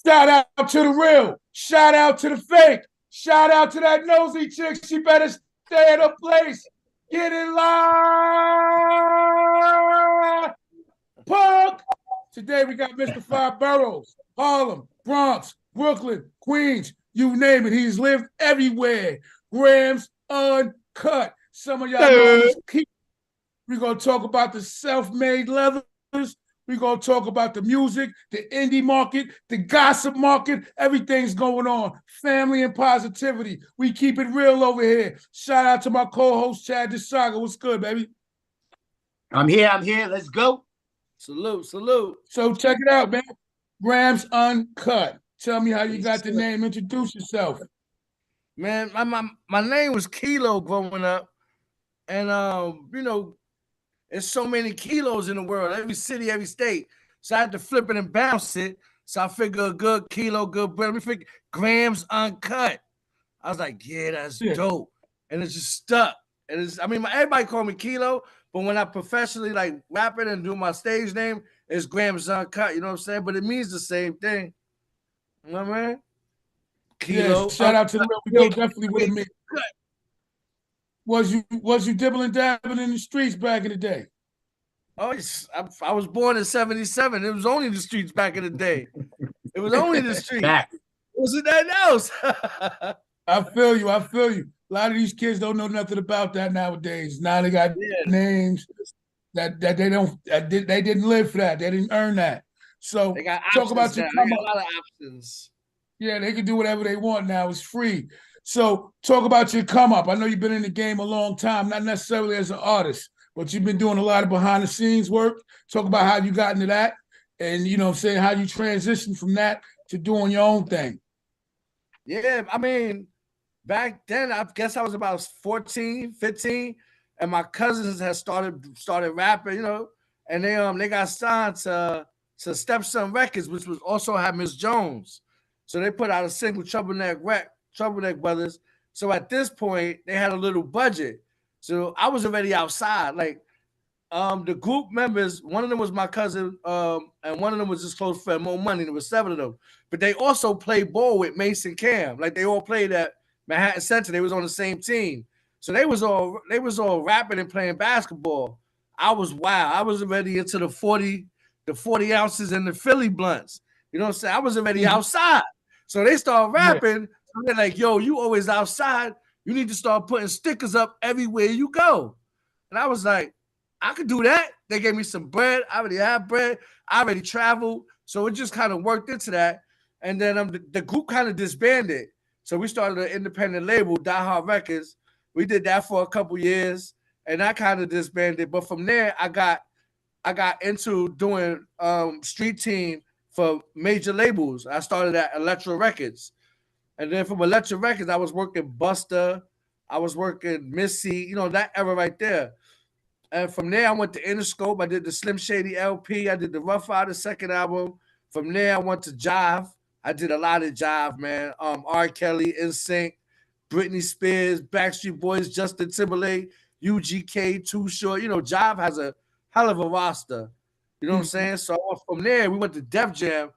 Shout out to the real. Shout out to the fake. Shout out to that nosy chick. She better stay at her place. Get it live. Punk. Today we got Mr. Five Boroughs, Harlem, Bronx, Brooklyn, Queens, you name it. He's lived everywhere. Gramzunkut. Some of y'all know him as Kelo. We're going to talk about the self-made leathers. We're going to talk about the music, the indie market, the gossip market. Everything's going on. Family and positivity. We keep it real over here. Shout out to my co-host, Chad DeSaga. What's good, baby? I'm here. Let's go. Salute. So check it out, man. Gramzunkut. Tell me how you got the name. Introduce yourself. Man, my name was Kelo growing up. And, there's so many kilos in the world, every city, every state. So I had to flip it and bounce it. So I figured a good kilo, good bread. We figured Gramzunkut. I was like, yeah, that's dope. And it just stuck. And everybody call me Kelo, but when I professionally like rapping and do my stage name, it's Gramzunkut. You know what I'm saying? But it means the same thing. You know what I mean? Kelo. Yeah, shout out to the real. We know definitely what it means. Was you dibbling dabbling in the streets back in the day? Oh, I was born in 77. It was only the streets back in the day. It was only the streets. Wasn't that else? I feel you. A lot of these kids don't know nothing about that nowadays. Now they got names that they didn't live for that. They didn't earn that. So they got talk about your come up. A lot of options. Yeah, they can do whatever they want now. It's free. So talk about your come up. I know you've been in the game a long time, not necessarily as an artist, but you've been doing a lot of behind the scenes work. Talk about how you got into that and, you know what I'm saying, how you transitioned from that to doing your own thing. Yeah, I mean, back then, I guess I was about 14, 15, and my cousins had started rapping, you know, and they got signed to Stepson Records, which was also had Miss Jones. So they put out a single, Troubleneck Brothers. So at this point, they had a little budget. So I was already outside. Like the group members, one of them was my cousin, and one of them was just close friend, Mo Money. There was 7 of them. But they also played ball with Mason Cam. Like they all played at Manhattan Center. They was on the same team. So they was all rapping and playing basketball. I was wild. I was already into the 40 ounces and the Philly blunts. You know what I'm saying? I was already outside. So they started rapping. Yeah. They're like, yo, you always outside. You need to start putting stickers up everywhere you go. And I was like, I could do that. They gave me some bread. I already had bread. I already traveled. So it just kind of worked into that. And then the group kind of disbanded. So we started an independent label, Die Hard Records. We did that for a couple years. And I kind of disbanded. But from there, I got into doing street team for major labels. I started at Electro Records. And then from Electro Records, I was working Buster. I was working Missy, you know, that era right there. And from there, I went to Interscope. I did the Slim Shady LP. I did the Rough Rider second album. From there, I went to Jive. I did a lot of Jive, man. R. Kelly, NSYNC, Britney Spears, Backstreet Boys, Justin Timberlake, UGK, Too Short. You know, Jive has a hell of a roster. You know what I'm saying? So from there, we went to Def Jam.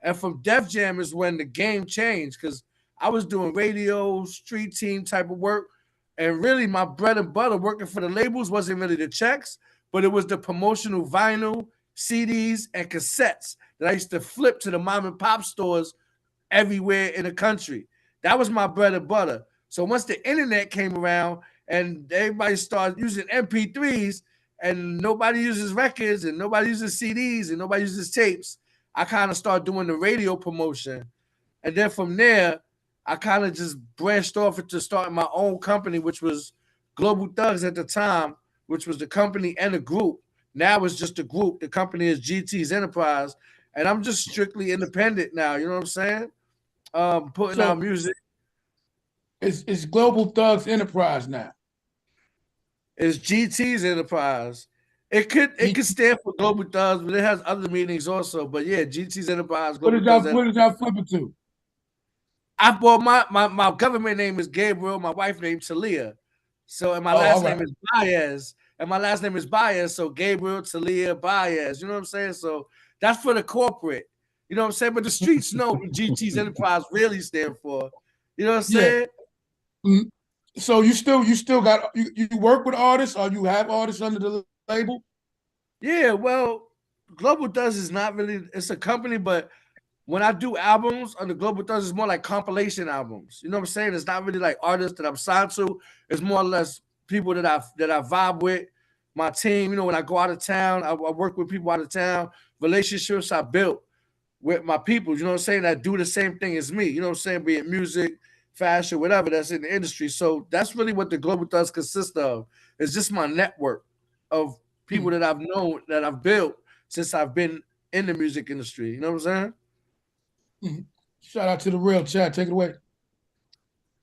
And from Def Jam is when the game changed because I was doing radio, street team type of work. And really my bread and butter working for the labels wasn't really the checks, but it was the promotional vinyl, CDs, and cassettes that I used to flip to the mom and pop stores everywhere in the country. That was my bread and butter. So once the internet came around and everybody started using MP3s and nobody uses records and nobody uses CDs and nobody uses tapes, I kind of started doing the radio promotion. And then from there, I kind of just branched off into starting my own company, which was Global Thugs at the time, which was the company and the group. Now it's just a group. The company is GT's Enterprise. And I'm just strictly independent now. You know what I'm saying? Putting out music. It's Global Thugs Enterprise now. It's GT's Enterprise. It could stand for Global Thugs, but it has other meanings also. But yeah, GT's Enterprise. What did y'all flip it to? My government name is Gabriel. My wife named Talia. So and my last name is Baez. And my last name is Baez. So Gabriel, Talia, Baez. You know what I'm saying? So that's for the corporate. You know what I'm saying? But the streets know what GT's Enterprise really stand for. You know what I'm Yeah. saying? Mm. So you still got you work with artists, or you have artists under the label? Yeah, well, Global Does is not really, it's a company, but when I do albums under Global Does, it's more like compilation albums. You know what I'm saying? It's not really like artists that I'm signed to. It's more or less people that I vibe with, my team. You know, when I go out of town, I work with people out of town, relationships I built with my people, you know what I'm saying, that do the same thing as me, you know what I'm saying, be it music, fashion, whatever that's in the industry. So that's really what the Global Does consist of. It's just my network of people that I've known, that I've built since I've been in the music industry. You know what I'm saying? Shout out to the real chat. Take it away.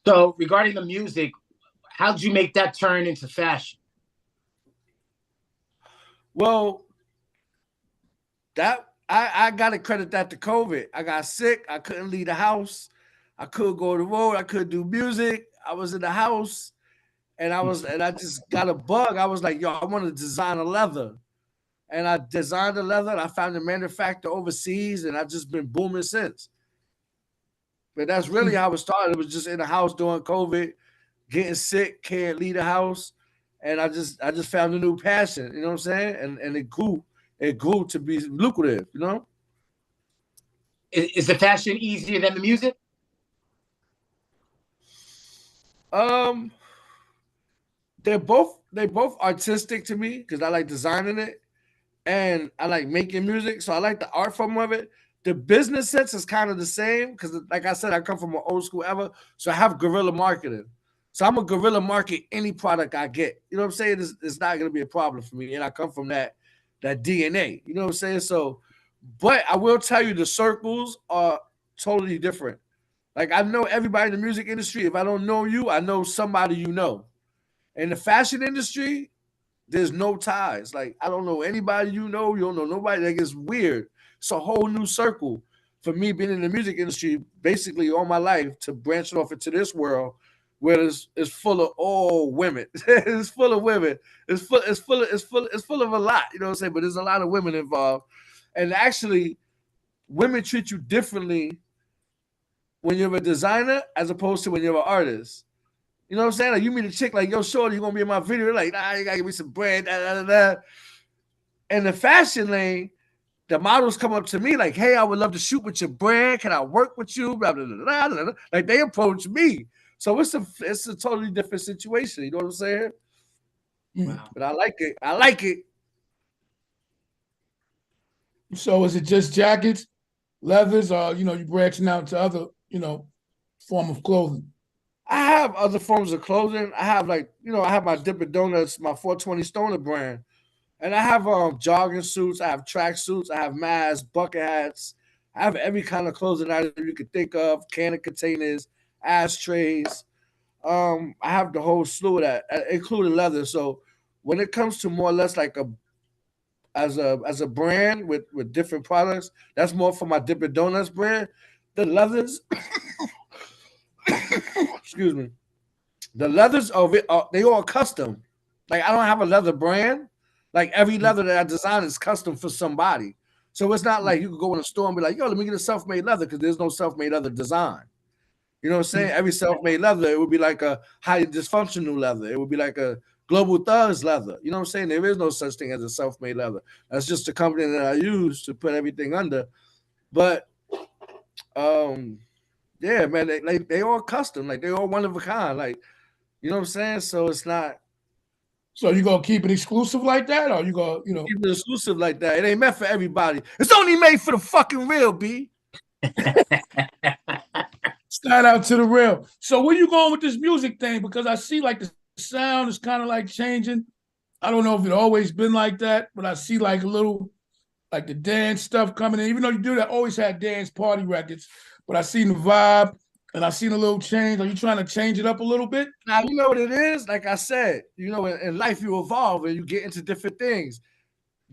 So regarding the music, how did you make that turn into fashion? Well, that I gotta credit that to COVID. I got sick. I couldn't leave the house. I couldn't go to the road. I couldn't do music. I was in the house, and I just got a bug. I was like, yo, I want to design a leather. And I designed the leather, and I found a manufacturer overseas, and I've just been booming since. But that's really how it started. It was just in the house during COVID, getting sick, can't leave the house. And I just found a new passion, you know what I'm saying? And it grew to be lucrative, you know? Is the fashion easier than the music? They're both artistic to me because I like designing it and I like making music. So I like the art form of it. The business sense is kind of the same because, like I said, I come from an old school era. So I have guerrilla marketing. So I'm a guerrilla market any product I get. You know what I'm saying? It's not going to be a problem for me. And I come from that DNA. You know what I'm saying? So, but I will tell you the circles are totally different. Like I know everybody in the music industry. If I don't know you, I know somebody you know. In the fashion industry, there's no ties. Like I don't know anybody you know. You don't know nobody. Like it's weird. It's a whole new circle for me being in the music industry basically all my life to branch off into this world where it's full of all women. It's full of women. It's full of a lot. You know what I'm saying? But there's a lot of women involved, and actually, women treat you differently when you're a designer as opposed to when you're an artist. You know what I'm saying? Like you meet a chick like, yo, shorty, you gonna be in my video? Like, nah, you gotta give me some bread. In the fashion lane, the models come up to me like, hey, I would love to shoot with your brand. Can I work with you? Blah, blah, blah, blah, blah. Like they approach me. So it's a totally different situation. You know what I'm saying? Wow. But I like it. I like it. So is it just jackets, leathers, or you branching out to other, form of clothing? I have other forms of clothing. I have I have my Dippin Doe'nutz, my 420 Stoner brand. And I have jogging suits, I have track suits, I have masks, bucket hats. I have every kind of clothing item you could think of, can of containers, ashtrays. I have the whole slew of that, including leather. So when it comes to more or less like as a brand with different products, that's more for my Dippin Doe'nutz brand. The leathers, excuse me, the leathers of it, they all custom. Like I don't have a leather brand. Like every leather that I design is custom for somebody. So it's not like you could go in a store and be like, yo, let me get a self-made leather because there's no self-made leather design. You know what I'm saying? Every self-made leather, it would be like a HighlyDishFunctional leather. It would be like a Global Thugs leather. You know what I'm saying? There is no such thing as a self-made leather. That's just the company that I use to put everything under. But yeah, man, they all custom. Like they all one of a kind. Like, you know what I'm saying? So it's not. So you gonna keep it exclusive like that, or you gonna, keep it exclusive like that? It ain't meant for everybody. It's only made for the fucking real, B. Shout out to the real. So where you going with this music thing? Because I see like the sound is kind of like changing. I don't know if it always been like that, but I see like a little like the dance stuff coming in. Even though you do that, always had dance party records, but I seen the vibe. And I've seen a little change. Are you trying to change it up a little bit? Now, you know what it is? Like I said, in life you evolve and you get into different things.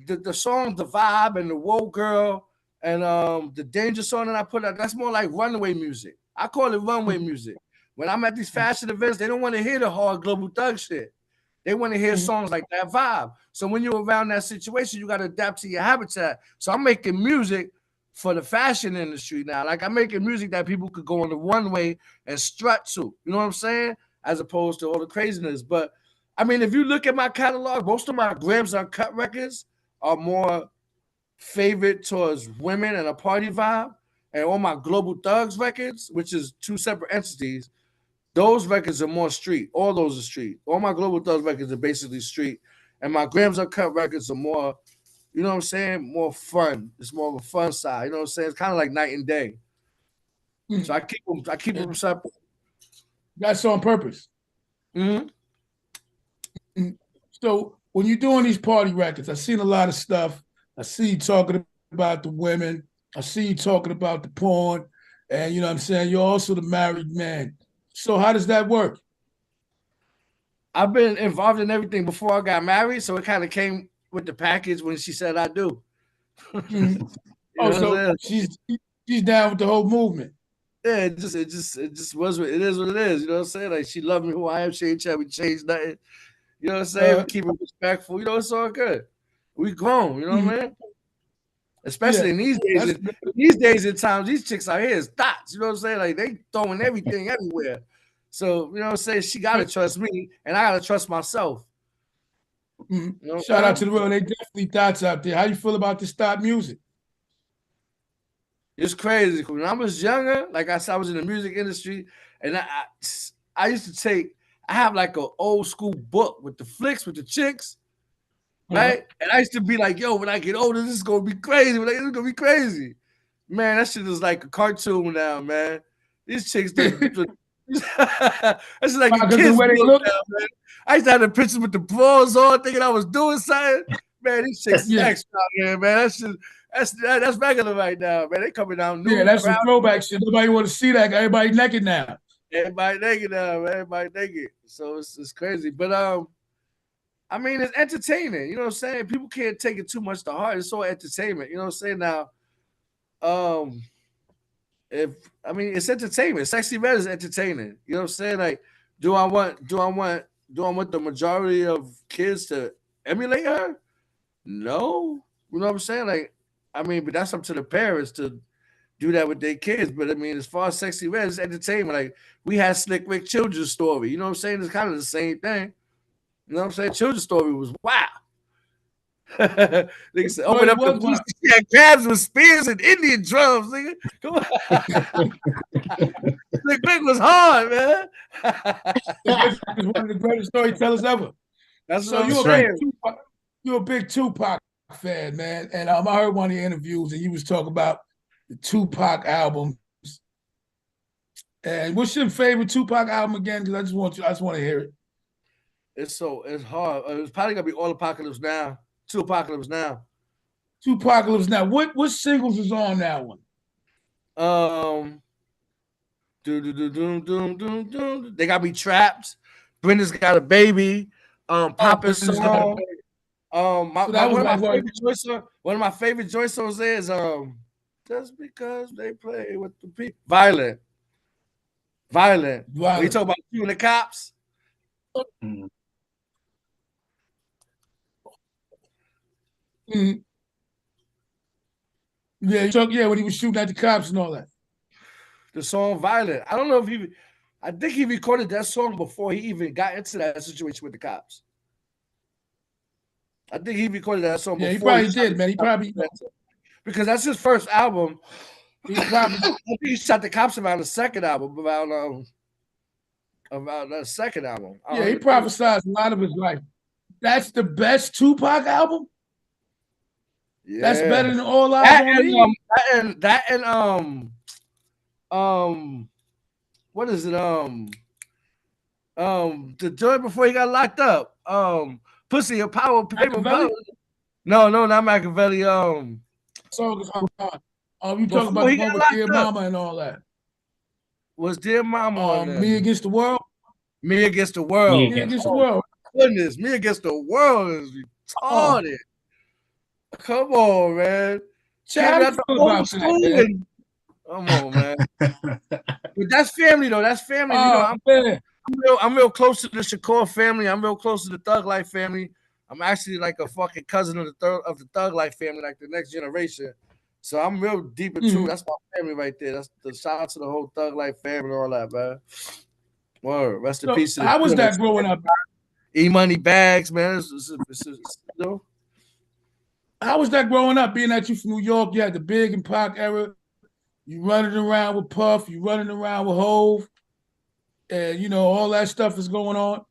The song, the vibe, and the Whoa Girl, and the Danger song that I put out, that's more like runway music. I call it runway music. When I'm at these fashion events, they don't want to hear the hard global thug shit. They want to hear songs like that vibe. So when you're around that situation, you got to adapt to your habitat. So I'm making music for the fashion industry now. Like I'm making music that people could go on the runway and strut to. You know what I'm saying? As opposed to all the craziness. But I mean, if you look at my catalog, most of my Gramzunkut records are more favored towards women and a party vibe. And all my Global Thugs records, which is two separate entities, those records are more street. All those are street. All my Global Thugs records are basically street. And my Gramzunkut records are more, you know what I'm saying, more fun. It's more of a fun side. You know what I'm saying? It's kind of like night and day. So I keep them separate. That's on purpose. Mm-hmm. So when you're doing these party records, I've seen a lot of stuff. I see you talking about the women. I see you talking about the porn. And you know what I'm saying? You're also the married man. So how does that work? I've been involved in everything before I got married, so it kind of came with the package when she said I do. So she's down with the whole movement. Yeah, it just was what it is. What it is. You know what I'm saying? Like she loved me who I am. She ain't trying to change nothing. You know what I'm saying? We keep it respectful. You know, it's all good. We grown. You know what I mean? Especially in these days and times, these chicks out here is thoughts. You know what I'm saying? Like they throwing everything everywhere. So you know what I'm saying? She gotta trust me, and I gotta trust myself. You know, shout out to the world. They definitely thoughts out there. How you feel about this thought music? It's crazy. When I was younger, like I said, I was in the music industry, and I used to take. I have like an old school book with the flicks with the chicks, right? And I used to be like, "Yo, when I get older, this is gonna be crazy. This is gonna be crazy." Man, that shit is like a cartoon now, man. These chicks, that's like a kid's book now, man. I used to have the pictures with the bras on, thinking I was doing something. Man, these chicks is extra out here, man. That's regular right now, man. They coming down new. Yeah, that's some throwback shit. Nobody want to see that. Everybody naked now. Everybody naked now, man. Everybody naked. So it's crazy. But I mean, it's entertaining. You know what I'm saying? People can't take it too much to heart. It's all entertainment. You know what I'm saying? Now, it's entertainment. Sexy Red is entertaining. You know what I'm saying? Like, do I want the majority of kids to emulate her? No. You know what I'm saying? Like, I mean, but that's up to the parents to do that with their kids. But I mean, as far as Sexy Red, it's entertainment. Like, we had Slick Rick Children's Story. You know what I'm saying? It's kind of the same thing. You know what I'm saying? Children's Story was wow. Nigga said, open up the pussy. She had crabs with spears and Indian drums, nigga. Come on. Slick Rick was hard, man. It's one of the greatest storytellers ever. That's so you're a big Tupac fan, man. And I heard one of the interviews and you was talking about the Tupac albums. And what's your favorite Tupac album again? Because I just want to hear it. It's hard. It's probably gonna be All Apocalypse Now. Tupacalypse Now. Tupacalypse Now. What singles is on that one? They Got Me Trapped. Brenda's Got a Baby. Papa's Song. One of my favorite joint songs is Just Because They Play with the People. Violent. When you talk about shooting the cops. Yeah, when he was shooting at the cops and all that. The song Violent. I don't know if I think he recorded that song before he even got into that situation with the cops. I think he recorded that song before. Yeah, he probably did, man. He probably because that's his first album. I think he shot the cops around the second album, about the second album. Yeah, he prophesied a lot of his life. That's the best Tupac album? Yeah. That's better than all albums. What is it? The joint before he got locked up. Pussy or Power Paper. No, not Machiavelli. You talking about the one with Dear Mama and all that. Was Dear Mama Me Against the World? Me Against the World. Me Against the World. Goodness, Me Against the World is retarded. Come on, man. Come on, man. But that's family, though. That's family. I'm real close to the Shakur family. I'm real close to the Thug Life family. I'm actually like a fucking cousin of the Thug Life family, like the next generation. So I'm real deep into That's my family right there. That's the shout out to the whole Thug Life family and all that, man. Word. Rest in peace to the how was that growing up? E-Money Bags, man. You know? How was that growing up? Being that you from New York, you had the Big and Pac era. You running around with Puff, you running around with Hove, and you know all that stuff is going on.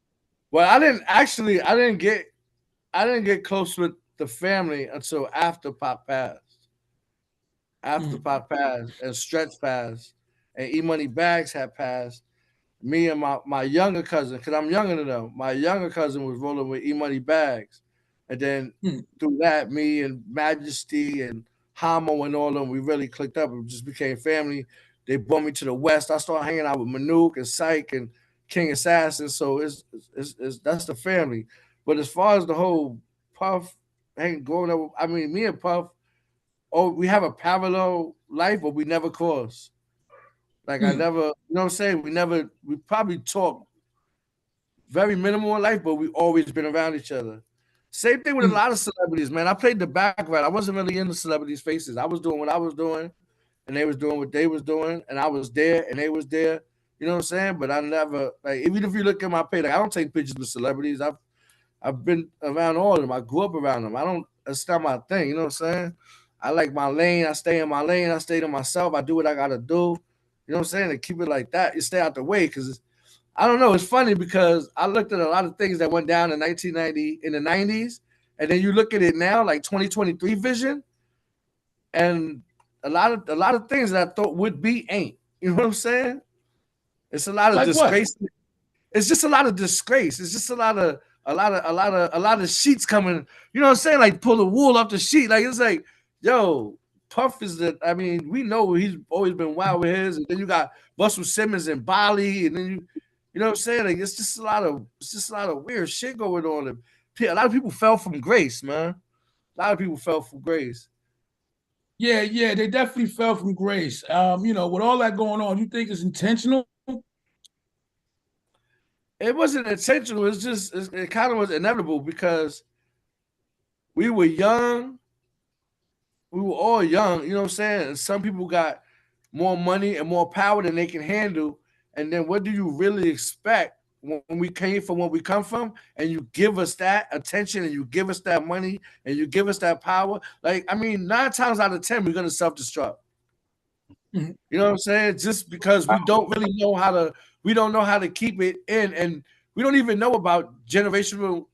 Well, I didn't get close with the family until after Pac passed. After Pac passed and Stretch passed and E-Money Bags had passed, me and my younger cousin, because I'm younger than them, my younger cousin was rolling with E-Money Bags. And then through that, me and Majesty and Hamo and all of them, we really clicked up. It just became family. They brought me to the West. I started hanging out with Manuk and Syke and King Assassin. So it's that's the family. But as far as the whole Puff ain't growing up, I mean, me and Puff, we have a parallel life, but we never cross. Like I never, you know what I'm saying? We probably talk very minimal in life, but we always been around each other. Same thing with a lot of celebrities, man. I played the background. I wasn't really in the celebrities' faces. I was doing what I was doing, and they was doing what they was doing, and I was there, and they was there. You know what I'm saying? But I never, like, even if you look at my page, like, I don't take pictures with celebrities. I've been around all of them. I grew up around them. That's not my thing. You know what I'm saying? I like my lane. I stay in my lane. I stay to myself. I do what I gotta do. You know what I'm saying? And keep it like that. You stay out the way because I don't know. It's funny because I looked at a lot of things that went down in 1990 in the 90s, and then you look at it now, like 2023 vision, and a lot of things that I thought would be ain't. You know what I'm saying? It's a lot of disgrace. What? It's just a lot of disgrace. It's just a lot of sheets coming. You know what I'm saying? Like pull the wool off the sheet. Like it's like, yo, Puff is the. I mean, we know he's always been wild with his, and then you got Russell Simmons and Bali, and then you know what I'm saying? Like it's just a lot of weird shit going on. And a lot of people fell from grace, man. A lot of people fell from grace. Yeah, they definitely fell from grace. You know, with all that going on, you think it's intentional? It wasn't intentional. It's just it kind of was inevitable because we were young. We were all young, you know what I'm saying? And some people got more money and more power than they can handle. And then what do you really expect when we came from where we come from? And you give us that attention and you give us that money and you give us that power. Like, I mean, 9 times out of 10, we're going to self-destruct. You know what I'm saying? Just because we don't really know we don't know how to keep it in, and we don't even know about generational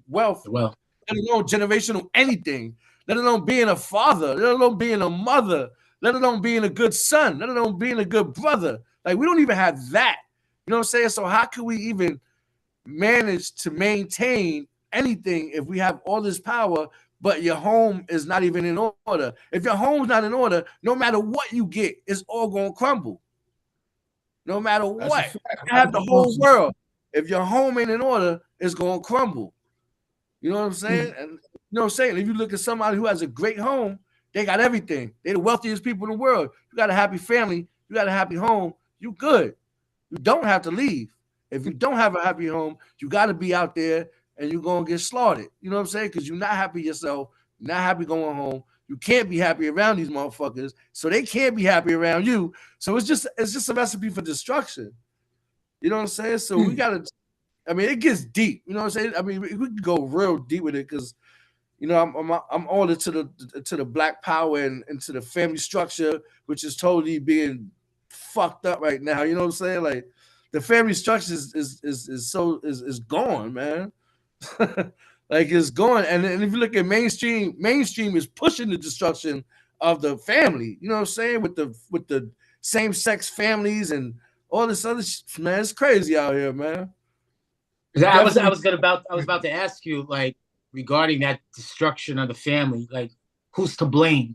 wealth, let alone generational anything, let alone being a father, let alone being a mother, let alone being a good son, let alone being a good brother. Like, we don't even have that. You know what I'm saying? So how can we even manage to maintain anything if we have all this power, but your home is not even in order? If your home's not in order, no matter what you get, it's all going to crumble. No matter what. You have the whole world. If your home ain't in order, it's going to crumble. You know what I'm saying? And you know what I'm saying? If you look at somebody who has a great home, they got everything. They're the wealthiest people in the world. You got a happy family. You got a happy home. You good. You don't have to leave. If you don't have a happy home, you got to be out there and you're going to get slaughtered. You know what I'm saying? Because you're not happy yourself. You're not happy going home. You can't be happy around these motherfuckers, so they can't be happy around you. So it's just a recipe for destruction. You know what I'm saying? So we got to, I mean, it gets deep. You know what I'm saying? I mean, we can go real deep with it because, you know, I'm all into the black power and into the family structure, which is totally being fucked up right now. You know what I'm saying? Like the family structure is gone, man. Like it's gone. And if you look at mainstream is pushing the destruction of the family. You know what I'm saying? With the same-sex families and all this other shit, man. It's crazy out here, man. I was about to ask you, like, regarding that destruction of the family, like, who's to blame?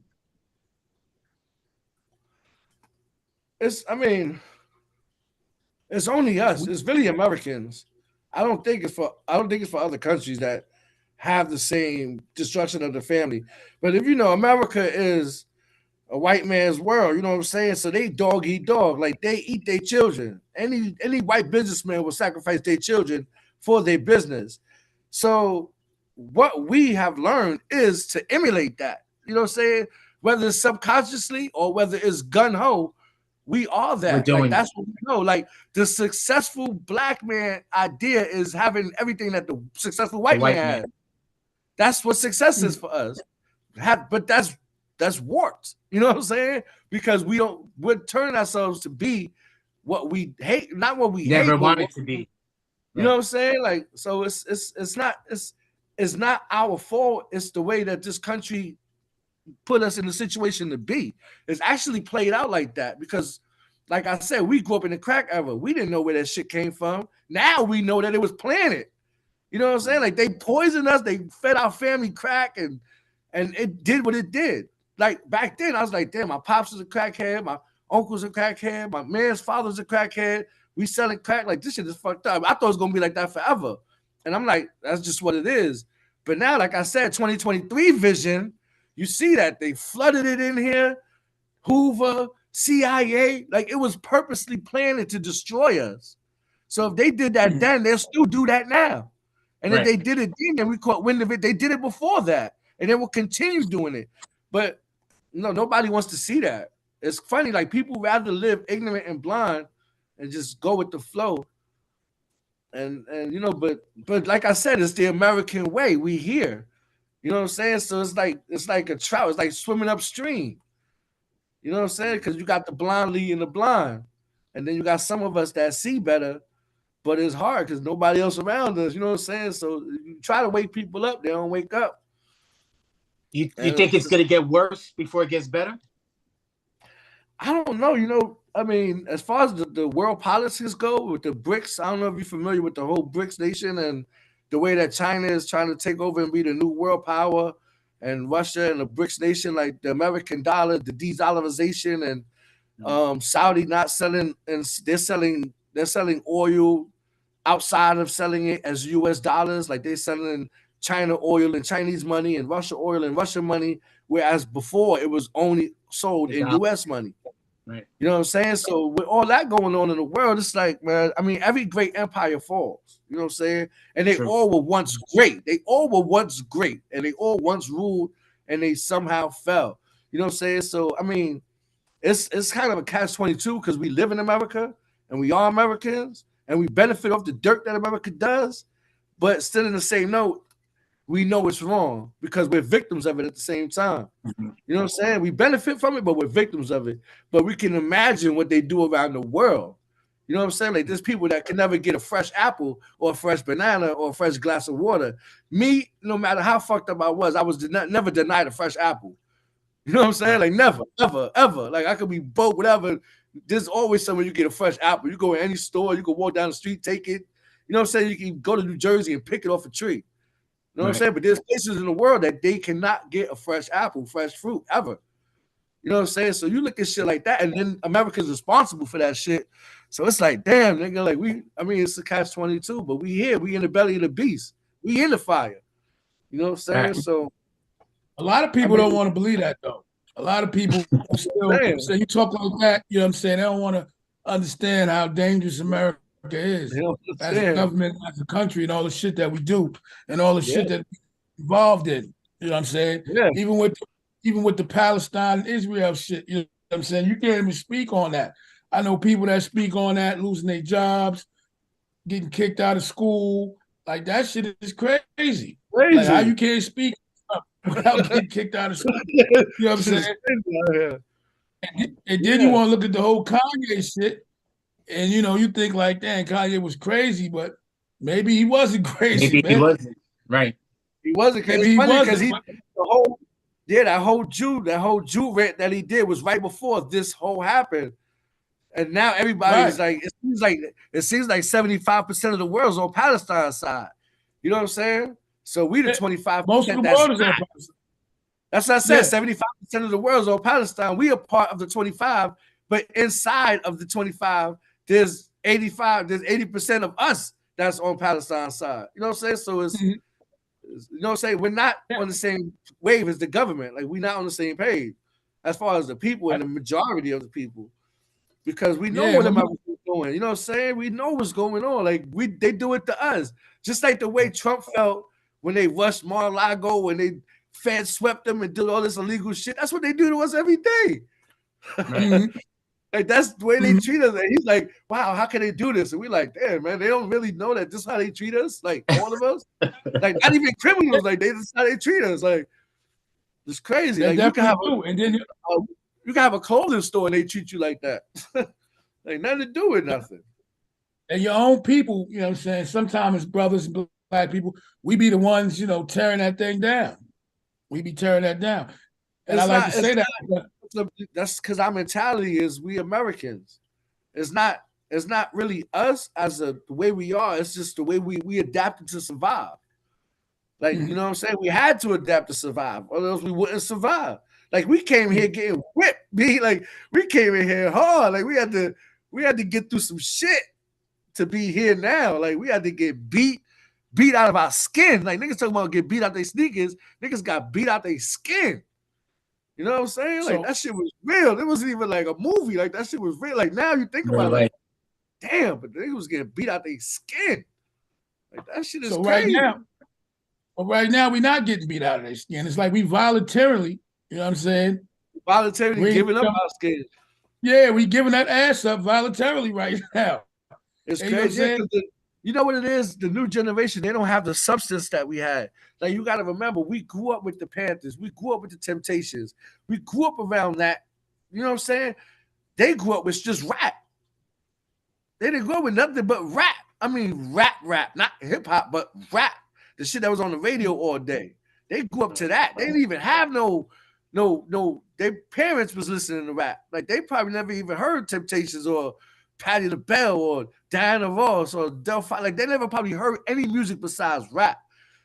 It's only us. It's really Americans. I don't think it's for other countries that have the same destruction of the family. But if you know, America is a white man's world, you know what I'm saying? So they dog eat dog, like they eat their children. Any white businessman will sacrifice their children for their business. So what we have learned is to emulate that. You know what I'm saying? whether it's subconsciously or whether it's gun ho, we are that. Like that's what we know. Like the successful black man idea is having everything that the successful white man has. That's what success is for us. But that's warped. You know what I'm saying? Because we're turning ourselves to be what we hate, not what we never wanted to be. You know what I'm saying? Like, so it's not our fault. It's the way that this country put us in the situation to be. It's actually played out like that because, like I said, we grew up in the crack era. We didn't know where that shit came from. Now we know that it was planted. You know what I'm saying? Like they poisoned us. They fed our family crack, and it did what it did. Like back then, I was like, damn, my pops was a crackhead, my uncle's a crackhead, my man's father's a crackhead. We selling crack, like this shit is fucked up. I thought it was gonna be like that forever. And I'm like, that's just what it is. But now, like I said, 2023 vision, you see that they flooded it in here. Hoover, CIA, like it was purposely planned to destroy us. So if they did that then, they'll still do that now. And if they did it then we caught wind of it, they did it before that. And they will continue doing it. But no, nobody wants to see that. It's funny, like people rather live ignorant and blind and just go with the flow. And you know, but like I said, it's the American way. We here. You know what I'm saying? So it's like a trout, it's like swimming upstream. You know what I'm saying? Because you got the blind leading the blind. And then you got some of us that see better, but it's hard because nobody else around us. You know what I'm saying? So you try to wake people up, they don't wake up. You think it's gonna get worse before it gets better? I don't know. You know, I mean, as far as the world politics go with the BRICS, I don't know if you're familiar with the whole BRICS nation and the way that China is trying to take over and be the new world power, and Russia and the BRICS nation, like the American dollar, the de-dollarization, and Saudi not selling, and they're selling oil outside of selling it as US dollars, like they're selling China oil and Chinese money and Russia oil and Russian money, whereas before it was only sold in US money. Right. You know what I'm saying? So with all that going on in the world, it's like, man, I mean, every great empire falls. You know what I'm saying? And they all were once great. They all were once great. And they all once ruled and they somehow fell. You know what I'm saying? So, I mean, it's kind of a catch-22 because we live in America and we are Americans and we benefit off the dirt that America does. But still in the same note, we know it's wrong because we're victims of it at the same time. You know what I'm saying? We benefit from it, but we're victims of it. But we can imagine what they do around the world. You know what I'm saying? Like there's people that can never get a fresh apple or a fresh banana or a fresh glass of water. Me, no matter how fucked up I was never denied a fresh apple. You know what I'm saying? Like never, ever, ever. Like I could be broke, whatever. There's always somewhere you get a fresh apple. You go in any store, you can walk down the street, take it. You know what I'm saying? You can go to New Jersey and pick it off a tree. You know what I'm saying? But there's places in the world that they cannot get a fresh apple, fresh fruit, ever. You know what I'm saying? So you look at shit like that, and then America's responsible for that shit. So it's like, damn, nigga, like it's a catch-22, but we here. We in the belly of the beast. We in the fire. You know what I'm saying? So a lot of people don't want to believe that, though. A lot of people still say you talk like that, you know what I'm saying? They don't want to understand how dangerous America is as a government, as a country, and all the shit that we do and all the shit that we're involved in. You know what I'm saying? Yeah. Even with the Palestine and Israel shit, you know what I'm saying? You can't even speak on that. I know people that speak on that, losing their jobs, getting kicked out of school. Like that shit is crazy. Like how you can't speak without getting kicked out of school. You know what I'm saying? And then you want to look at the whole Kanye shit. And you think like, damn, Kanye was crazy, but maybe he wasn't crazy. Maybe he wasn't. Right. He wasn't. Maybe he wasn't. That whole Jew rant that he did was right before this whole happened. And now everybody's like, it seems like 75% of the world's on Palestine's side. You know what I'm saying? So we the 25%. Most of the world is on Palestine. That's what I said. 75% of the world's on Palestine. We are part of the 25, but inside of the 25, there's 80% of us that's on Palestine's side. You know what I'm saying? So it's you know what I'm saying? We're not on the same wave as the government. Like we're not on the same page as far as the people and the majority of the people. Because we know what America's doing. You know what I'm saying? We know what's going on. Like they do it to us. Just like the way Trump felt when they rushed Mar-a-Lago, when they Feds swept them and did all this illegal shit. That's what they do to us every day. Like that's the way they treat us. And he's like, wow, how can they do this? And we're like, damn, man, they don't really know that this is how they treat us. Like all of us, like not even criminals. Like this is how they treat us. Like it's crazy. Like you can have you can have a clothing store and they treat you like that. Like nothing to do with nothing. And your own people, you know what I'm saying? Sometimes as brothers and black people, we be the ones, you know, tearing that thing down. We be tearing that down. And I like to say that. That's because our mentality is we Americans. It's not really us as the way we are. It's just the way we adapted to survive. Like, you know what I'm saying? We had to adapt to survive, or else we wouldn't survive. Like we came here getting whipped. Like we came in here hard. Like we had to get through some shit to be here now. Like we had to get beat out of our skin. Like niggas talking about get beat out their sneakers. Niggas got beat out their skin. You know what I'm saying? Like that shit was real. It wasn't even like a movie. Like that shit was real. Like now you think about it, like, damn, but they was getting beat out their skin. Like that shit is crazy. Right now we're not getting beat out of their skin. It's like we voluntarily, you know what I'm saying? Voluntarily giving up our skin. Yeah, we giving that ass up voluntarily right now. It's crazy. You know what it is? The new generation, they don't have the substance that we had. Like you got to remember, we grew up with the Panthers. We grew up with the Temptations. We grew up around that. You know what I'm saying? They grew up with just rap. They didn't grow up with nothing but rap. I mean, rap, not hip hop, but rap. The shit that was on the radio all day. They grew up to that. They didn't even have no. Their parents was listening to rap. Like they probably never even heard Temptations or Patti LaBelle or Diana Ross or Delphi. Like they never probably heard any music besides rap.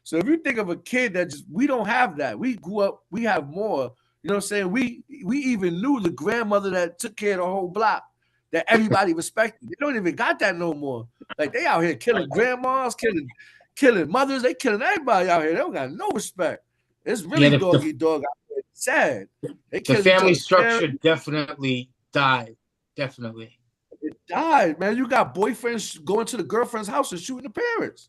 So if you think of a kid that we don't have that. We grew up, we have more. You know what I'm saying? We even knew the grandmother that took care of the whole block that everybody respected. They don't even got that no more. Like they out here killing grandmas, killing mothers. They killing everybody out here. They don't got no respect. It's really doggy dog out there. It's sad. The family structure definitely died. Definitely. It died, man. You got boyfriends going to the girlfriend's house and shooting the parents.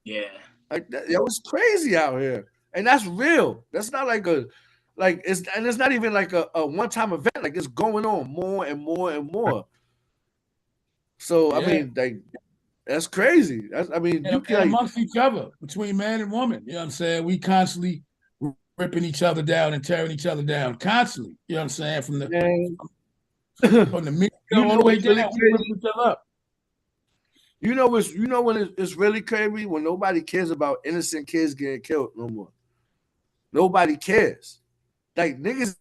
Yeah. Like that, it was crazy out here. And that's real. That's not like it's not even like a one-time event. Like it's going on more and more and more. So I mean, like that's crazy. You can amongst each other, between man and woman. You know what I'm saying? We constantly ripping each other down and tearing each other down constantly. You know what I'm saying? From the media all the way down, we rip each other up. You know when it's really crazy? When nobody cares about innocent kids getting killed no more. Nobody cares. Like niggas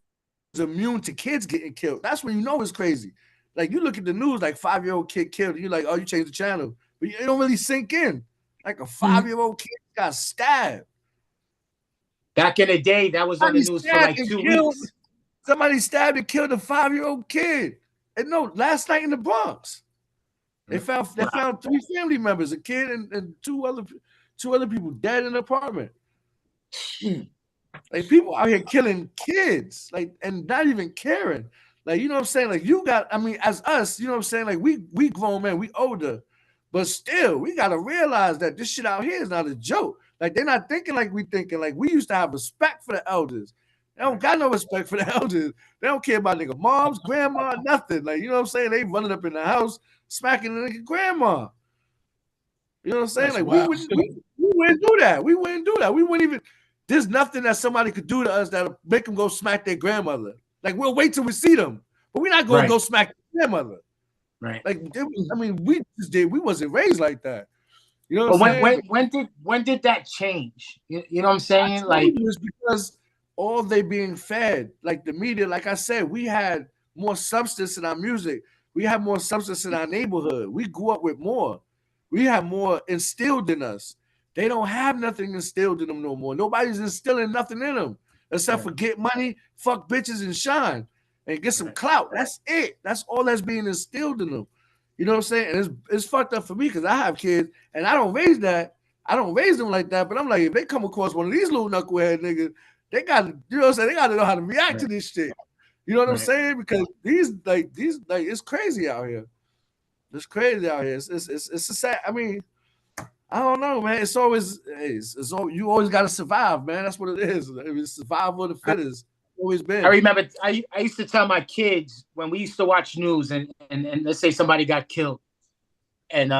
is immune to kids getting killed. That's when you know it's crazy. Like you look at the news, like 5-year-old kid killed. You're like, oh, you changed the channel, but it don't really sink in. Like a 5-year-old kid got stabbed. Back in the day, that was on the news for like 2 weeks. Somebody stabbed and killed a 5-year-old kid. And no, last night in the Bronx, they found 3 family members, a kid and two other people dead in the apartment. Like people out here killing kids, like and not even caring. Like you know what I'm saying? Like you got, as us, you know what I'm saying? Like we grown men, we older, but still we gotta realize that this shit out here is not a joke. Like they're not thinking like we thinking. Like we used to have respect for the elders. They don't got no respect for the elders. They don't care about nigga moms, grandma, nothing. Like you know what I'm saying? They running up in the house, smacking the nigga grandma. You know what I'm saying? Like we wouldn't do that. We wouldn't do that. We wouldn't even. There's nothing that somebody could do to us that'll make them go smack their grandmother. Like we'll wait till we see them, but we're not gonna go smack their grandmother. Right. Like we just did. We wasn't raised like that. You know what I'm saying? When did that change? You know what I'm saying? Like it's because all they being fed, like the media, like I said, we had more substance in our music. We had more substance in our neighborhood. We grew up with more. We have more instilled in us. They don't have nothing instilled in them no more. Nobody's instilling nothing in them except for get money, fuck bitches, and shine and get some clout. That's it. That's all that's being instilled in them. You know what I'm saying? And it's fucked up for me because I have kids and I don't raise that. I don't raise them like that. But I'm like, if they come across one of these little knucklehead niggas, they got to, you know what I'm saying? They got to know how to react to this shit. You know what I'm saying? Because these it's crazy out here. It's crazy out here. It's a sad. I don't know, man. It's always you always got to survive, man. That's what it is. It's survival of the fittest. Always been. I remember I used to tell my kids when we used to watch news and let's say somebody got killed and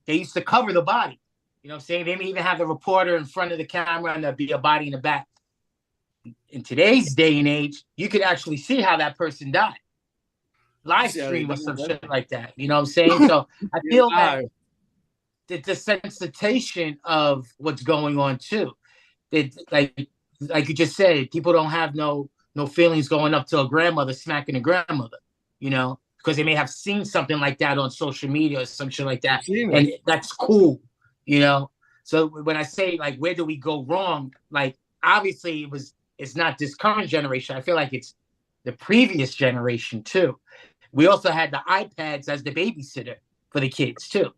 they used to cover the body. You know what I'm saying? They may even have the reporter in front of the camera and there'd be a body in the back. In today's day and age, you could actually see how that person died. Live stream or some shit like that. You know what I'm saying? So I feel that the desensitization of what's going on too. That like you just said, people don't have no feelings going up to a grandmother smacking a grandmother, you know, because they may have seen something like that on social media or some shit like that. And that's cool, you know. So when I say like where do we go wrong, like obviously it's not this current generation. I feel like it's the previous generation too. We also had the iPads as the babysitter for the kids too.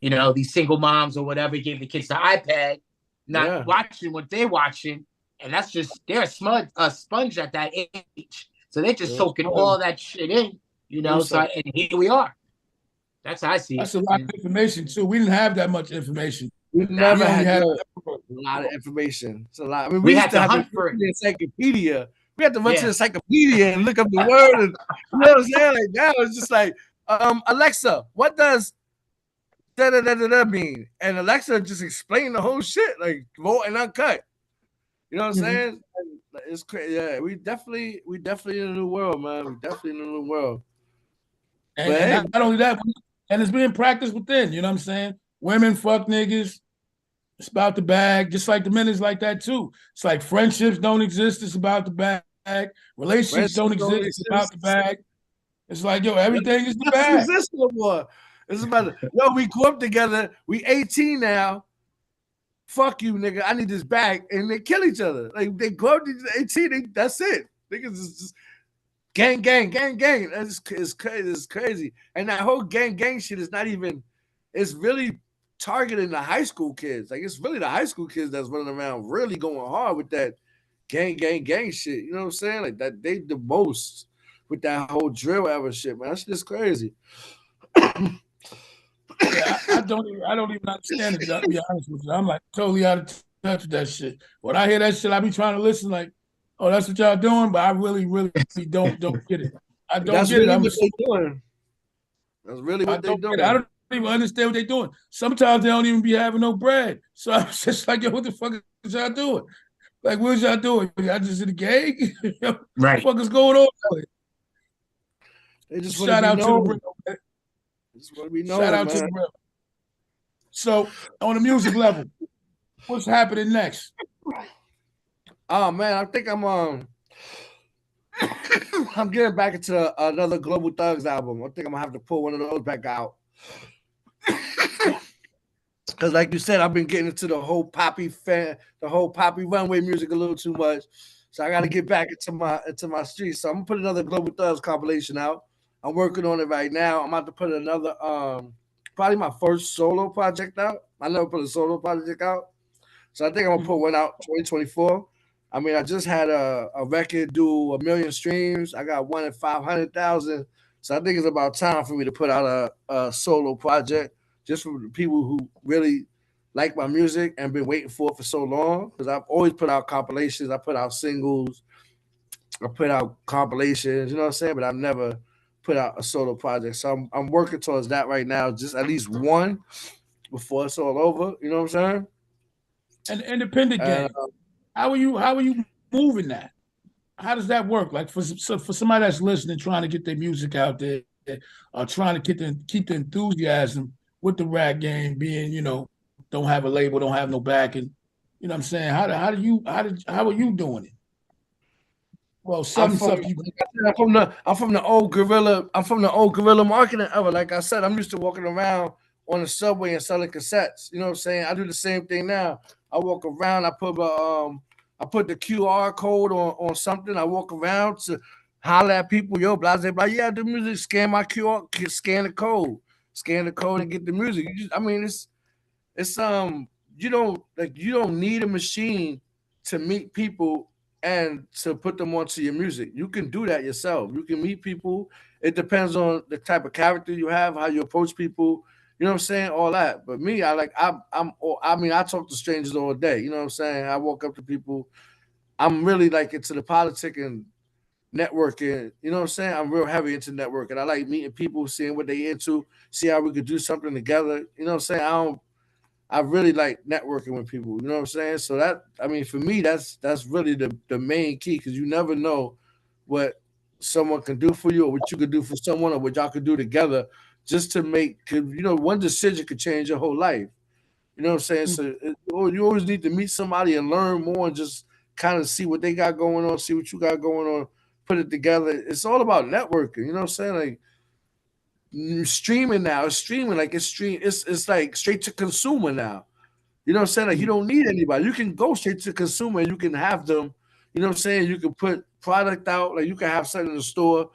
You know, these single moms or whatever gave the kids the iPad, not watching what they're watching. And that's just, they're a sponge at that age. So they're just soaking all that shit in, you know. So and here we are. That's how I see it. That's a lot of information too. We didn't have that much information. We never had a lot of information. It's a lot. I mean, we used to have to hunt for the encyclopedia. We had to run to the encyclopedia and look up the word. And, you know what I'm saying? Like now it's just like, Alexa, what does da mean? And Alexa just explained the whole shit, like raw and uncut. You know what I'm saying? It's crazy. Yeah, we definitely in a new world, man. We definitely in a new world. And not only that, and it's being practiced within. You know what I'm saying? Women fuck niggas. It's about the bag, just like the men is like that too. It's like friendships don't exist. It's about the bag. Relationships don't exist. It's about the bag. It's like, yo, everything is the bag. It doesn't exist no more. It's about yo, we grew up together. We 18 now. Fuck you, nigga. I need this bag, and they kill each other. Like they grow up to 18. That's it. Niggas is just gang. It's crazy. And that whole gang shit is not even. It's really targeting the high school kids. Like it's really the high school kids that's running around really going hard with that gang shit. You know what I'm saying? Like that they the most with that whole drill ever shit, man. That's just crazy. Yeah, I don't even understand it, to be honest with you. I'm like totally out of touch with that shit. When I hear that shit, I be trying to listen like, oh, that's what y'all doing, but I really don't get it. I don't that's get really it. what they doing. That's really what they doing. I don't even understand what they're doing. Sometimes they don't even be having no bread. So I'm just like, yo, what the fuck is y'all doing? Like, what is y'all doing? Y'all just in the gang? Right. What the fuck is going on? They just shout out to the real. Shout out to the real. So on the music level, what's happening next? Oh man, I think I'm getting back into another Global Thugs album. I think I'm gonna have to pull one of those back out. Because like you said, I've been getting into the whole poppy runway music a little too much. So I gotta get back into my streets. So I'm gonna put another Global Thugs compilation out. I'm working on it right now. I'm about to put another probably my first solo project out. I never put a solo project out. So I think I'm gonna put one out 2024. I mean, I just had a record do 1 million streams. I got one at 500,000. So I think it's about time for me to put out a solo project just for the people who really like my music and been waiting for it for so long. Because I've always put out compilations. I put out singles. I put out compilations, you know what I'm saying? But I've never put out a solo project. So I'm working towards that right now, just at least one before it's all over. You know what I'm saying? An independent game. How are you moving that? How does that work? Like for somebody that's listening, trying to get their music out there, trying to keep the enthusiasm with the rap game, being, you know, don't have a label, don't have no backing. You know what I'm saying? How are you doing it? Well, I'm from the old guerrilla. I'm from the old guerrilla marketing era. Like I said, I'm used to walking around on the subway and selling cassettes. You know what I'm saying? I do the same thing now. I walk around. I put the QR code on something. I walk around to holler at people. Yo, blah blah blah. Yeah, the music. Scan my QR. Scan the code and get the music. It's you don't need a machine to meet people and to put them onto your music. You can do that yourself. You can meet people. It depends on the type of character you have, how you approach people. You know what I'm saying? All that. But me, I mean, I talk to strangers all day. You know what I'm saying? I walk up to people. I'm really like into the politic and networking. You know what I'm saying? I'm real heavy into networking. I like meeting people, seeing what they into, see how we could do something together. You know what I'm saying? I really like networking with people. You know what I'm saying? So that, I mean, for me, that's really the main key, because you never know what someone can do for you, or what you could do for someone, or what y'all could do together, just to make. Cause one decision could change your whole life. You know what I'm saying? So you always need to meet somebody and learn more, and just kind of see what they got going on, see what you got going on, put it together. It's all about networking. You know what I'm saying? Like, streaming now, it's streaming, like it's like straight to consumer now. You know what I'm saying? Like, you don't need anybody. You can go straight to consumer and you can have them. You know what I'm saying? You can put product out, like you can have something in the store.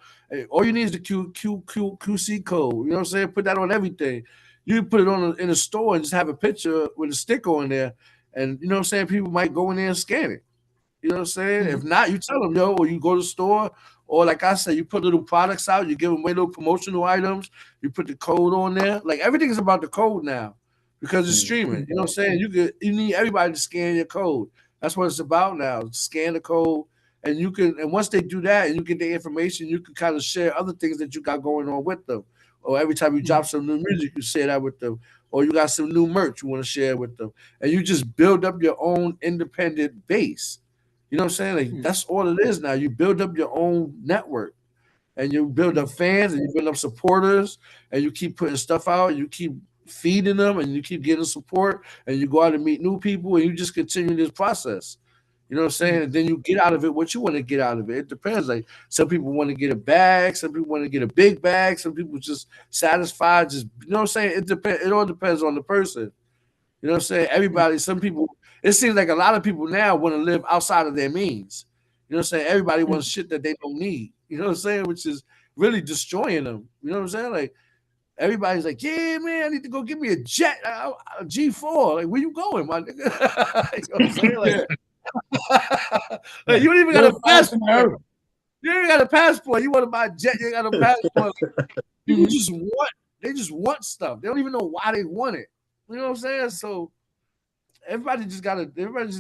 All you need is the QC code. You know what I'm saying? Put that on everything. You can put it on in a store and just have a picture with a sticker on there. And you know what I'm saying? People might go in there and scan it. You know what I'm saying? If not, you tell them, yo, or you go to the store, or like I said, you put little products out, you give them away little promotional items, you put the code on there. Like, everything is about the code now, because it's streaming. You know what I'm saying? You need everybody to scan your code. That's what it's about now. Scan the code, and once they do that and you get the information, you can kind of share other things that you got going on with them. Or every time you drop some new music, you share that with them. Or you got some new merch you want to share with them. And you just build up your own independent base. You know what I'm saying? Like, that's all it is now. You build up your own network, and you build up fans, and you build up supporters, and you keep putting stuff out, you keep feeding them, and you keep getting support, and you go out and meet new people, and you just continue this process. You know what I'm saying? And then you get out of it what you want to get out of it. It depends. Like, some people want to get a bag, some people want to get a big bag, some people just satisfied. Just, you know what I'm saying? It depends. It all depends on the person. You know what I'm saying? Everybody, some people, it seems like a lot of people now want to live outside of their means. You know what I'm saying? Everybody wants shit that they don't need. You know what I'm saying? Which is really destroying them. You know what I'm saying? Like, everybody's like, yeah, man, I need to go get me a jet, a G4. Like, where you going, my nigga? You know what I'm saying? Like, you don't even got a passport. You ain't got a passport. You want to buy a jet, you ain't got a passport. People they just want stuff. They don't even know why they want it. You know what I'm saying? So everybody just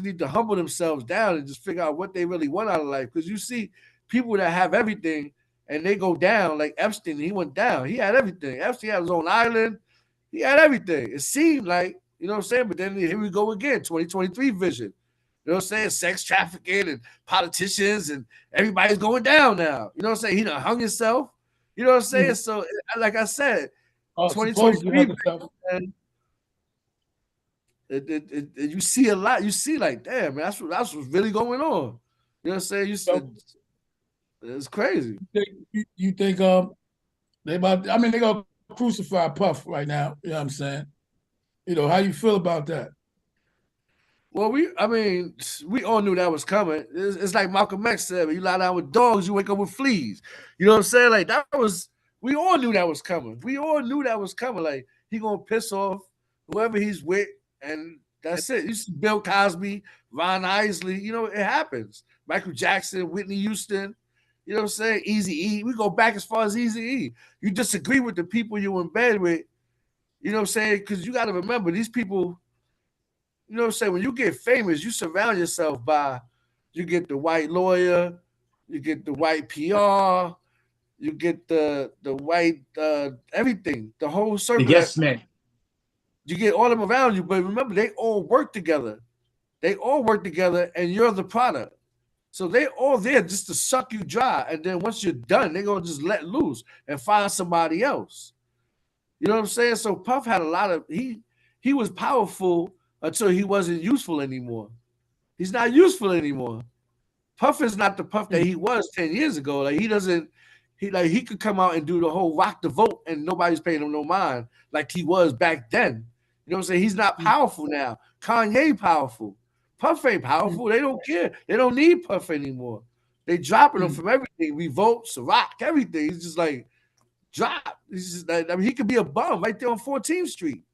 need to humble themselves down and just figure out what they really want out of life. Because you see people that have everything and they go down, like Epstein. He went down. He had everything. Epstein had his own island. He had everything. It seemed like, you know what I'm saying? But then here we go again, 2023 vision. You know what I'm saying? Sex trafficking and politicians, and everybody's going down now. You know what I'm saying? He done hung himself. You know what I'm saying? So, like I said, 2023 vision, you see a lot. You see, like, damn, man, that's what's really going on. You know what I'm saying? It's crazy. You think they about? I mean, they gonna crucify Puff right now. You know what I'm saying? You know, how you feel about that? Well, we all knew that was coming. It's like Malcolm X said, when you lie down with dogs, you wake up with fleas. You know what I'm saying? Like, we all knew that was coming. We all knew that was coming. Like, he gonna piss off whoever he's with, and that's it. You see Bill Cosby, Ron Isley, you know, it happens. Michael Jackson, Whitney Houston, you know what I'm saying? Eazy-E. We go back as far as Eazy-E. You disagree with the people you in bed with, you know what I'm saying? Because you got to remember, these people, you know what I'm saying? When you get famous, you surround yourself by, you get the white lawyer, you get the white PR, you get the white everything, the whole circle. The yes men. You get all of them around you, but remember, they all work together. They all work together, and you're the product. So they all there just to suck you dry. And then once you're done, they're gonna just let loose and find somebody else. You know what I'm saying? So Puff had a lot of he was powerful until he wasn't useful anymore. He's not useful anymore. Puff is not the Puff that he was 10 years ago. Like, he could come out and do the whole rock the vote and nobody's paying him no mind like he was back then. You know what I'm saying? He's not powerful now. Kanye powerful. Puff ain't powerful. They don't care. They don't need Puff anymore. They dropping him from everything. Revolt, Ciroc, everything. He's just like, drop. He's just like, I mean, he could be a bum right there on 14th Street.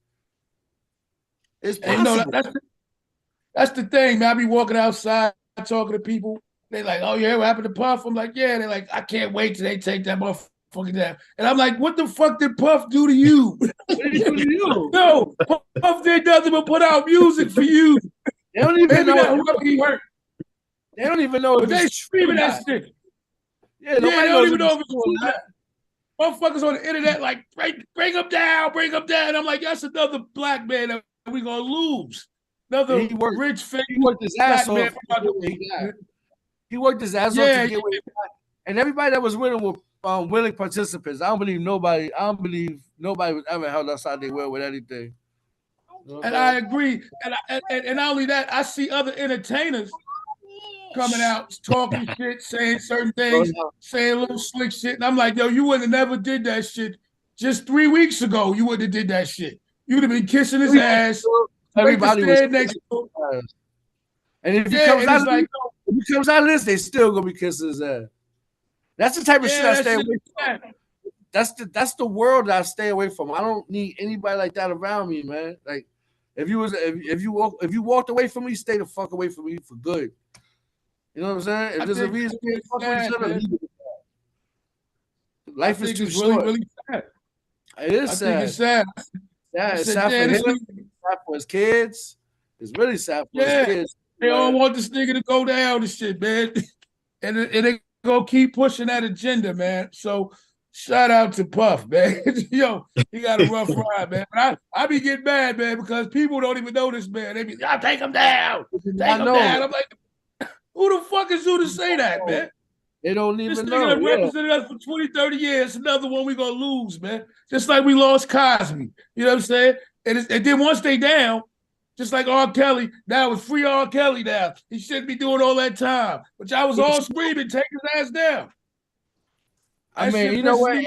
It's possible. You know, that's the thing, man. I be walking outside talking to people. They like, oh yeah, what happened to Puff? I'm like, yeah. They're like, I can't wait till they take that motherfucker motherfucker down. And I'm like, what the fuck did Puff do to you? What did he do to you? No, Puff did nothing but put out music for you. They don't even Maybe know. whoever he hurt. They don't even know But if they it's true or screaming not. that shit. Yeah, They nobody don't knows even know if it's it's true or true. not. Motherfuckers on the internet like, bring him down, bring him down. I'm like, that's another black man that we gonna lose. Another rich, famous he worked his black ass man. off. He worked his ass off Yeah, to get what he got. And everybody that was with him were willing participants. I don't believe nobody was ever held outside their will with anything. and I agree. And not only that, I see other entertainers coming out talking shit, saying certain things, saying little slick shit. And I'm like, yo, you would have never did that shit just 3 weeks ago. You wouldn't have did that shit. You'd have been kissing his ass. Everybody was next to him. And if he comes out, like, if he comes out of this, they still gonna be kissing his ass. That's the type of shit I stay away from. That's the world that I stay away from. I don't need anybody like that around me, man. Like, if you walked away from me, stay the fuck away from me for good. You know what I'm saying? If there's a reason we fuck with each other, life is too short. Really sad. It is sad. I think it's sad. Yeah, it's sad for him. It's sad for his kids. It's really sad for his kids. They all want this nigga to go down and shit, man. And they gonna keep pushing that agenda, man. So shout out to Puff, man. Yo, he got a rough ride, man. But I be getting mad, man, because people don't even know this, man. They be, y'all take him down. Take him down. I'm like, who the fuck is you to say that, man? They don't even this know. This nigga represented us for 20, 30 years. Another one we gonna lose, man. Just like we lost Cosby. You know what I'm saying? And then once they down, just like R. Kelly, now it's free R. Kelly now. He shouldn't be doing all that time. But y'all was all screaming, take his ass down. I mean, you know what?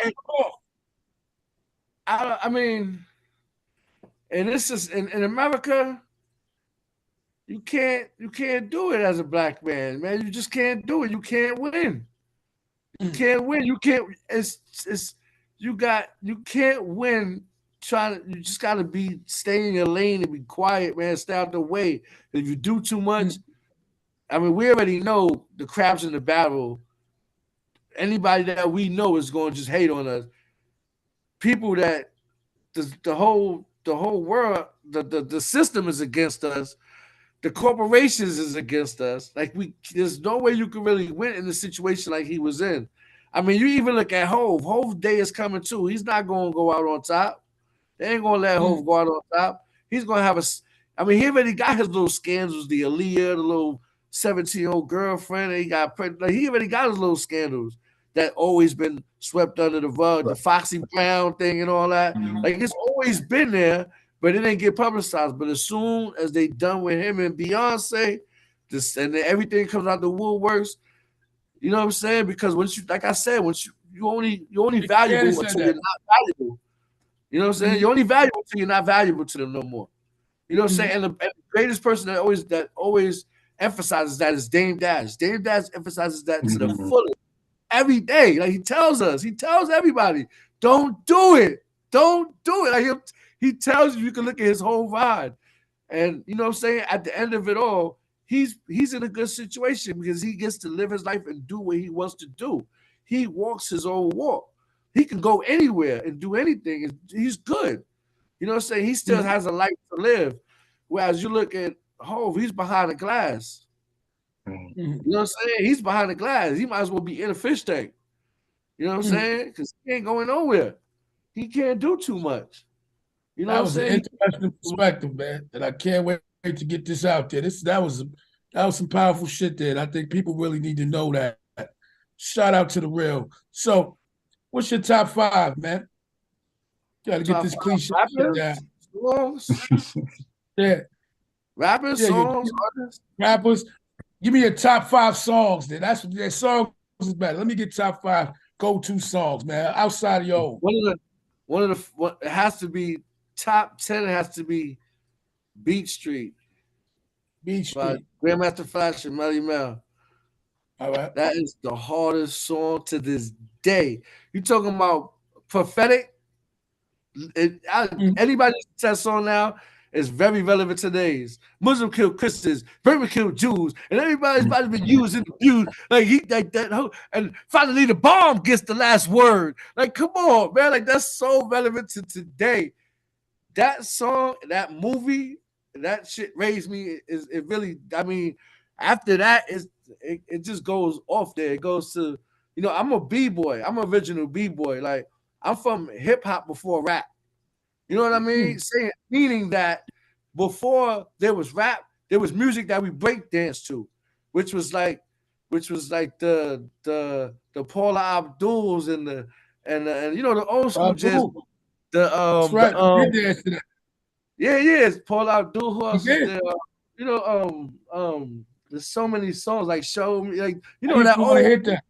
I mean, and this is in America, you can't do it as a black man, man. You just can't do it. You can't win. You can't win. You can't. You can't win. You just gotta stay in your lane and be quiet, man. Stay out the way. If you do too much, I mean, we already know the crabs in the barrel. Anybody that we know is going to just hate on us. People that the whole world, the system is against us. The corporations is against us. Like there's no way you can really win in a situation like he was in. I mean, you even look at Hov. Hov's day is coming too. He's not going to go out on top. They ain't gonna let Hov go out on top. He's gonna have he already got his little scandals, the Aaliyah, the little 17-year-old girlfriend. He got pregnant. Like, he already got his little scandals that always been swept under the rug, the Foxy Brown thing and all that. Like, it's always been there, but it didn't get publicized. But as soon as they done with him and Beyonce, and then everything comes out the woodworks, you know what I'm saying? Because once you, like I said, once you only valuable until you're not valuable. You know what I'm saying? You're only valuable until you're not valuable to them no more. You know what I'm saying? And the greatest person that always emphasizes that is Dame Dash. Dame Dash emphasizes that to the fullest every day. Like he tells everybody, don't do it. Don't do it. Like he tells you can look at his whole ride. And you know what I'm saying? At the end of it all, he's in a good situation because he gets to live his life and do what he wants to do. He walks his own walk. He can go anywhere and do anything. He's good. You know what I'm saying? He still has a life to live. Whereas you look at Hov, he's behind the glass. You know what I'm saying? He's behind the glass. He might as well be in a fish tank. You know what I'm saying? Because he ain't going nowhere. He can't do too much. You know what I'm saying? That was an interesting perspective, man. And I can't wait to get this out there. That was some powerful shit there. And I think people really need to know that. Shout out to the real. So, what's your top 5, man? Got to get this cliche shit down. Yeah. Rappers, songs, artists. Rappers. Give me your top 5 songs then. That's what their songs is better. Let me get top 5 go-to songs, man. Outside of your own. It has to be top 10. It has to be Beat Street. Beat Street. Grandmaster Flash and Melly Mel. All right. That is the hardest song to this day. You talking about prophetic? Anybody that song now, is very relevant today's. Muslim kill Christians, Burma kill Jews, and everybody's about to be used and abused. Like that. And finally, the bomb gets the last word. Like, come on, man. Like, that's so relevant to today. That song, that movie, that shit raised me. It really? I mean, after that, it just goes off there. It goes to, I'm a b-boy. I'm an original b-boy. Like, I'm from hip hop before rap. You know what I mean? Meaning that before there was rap, there was music that we break dance to, which was like the Paula Abduls and the old school jazz. That's right. We did dance to that. It's Paula Abdul. Who else is there? There's so many songs like Show Me, like that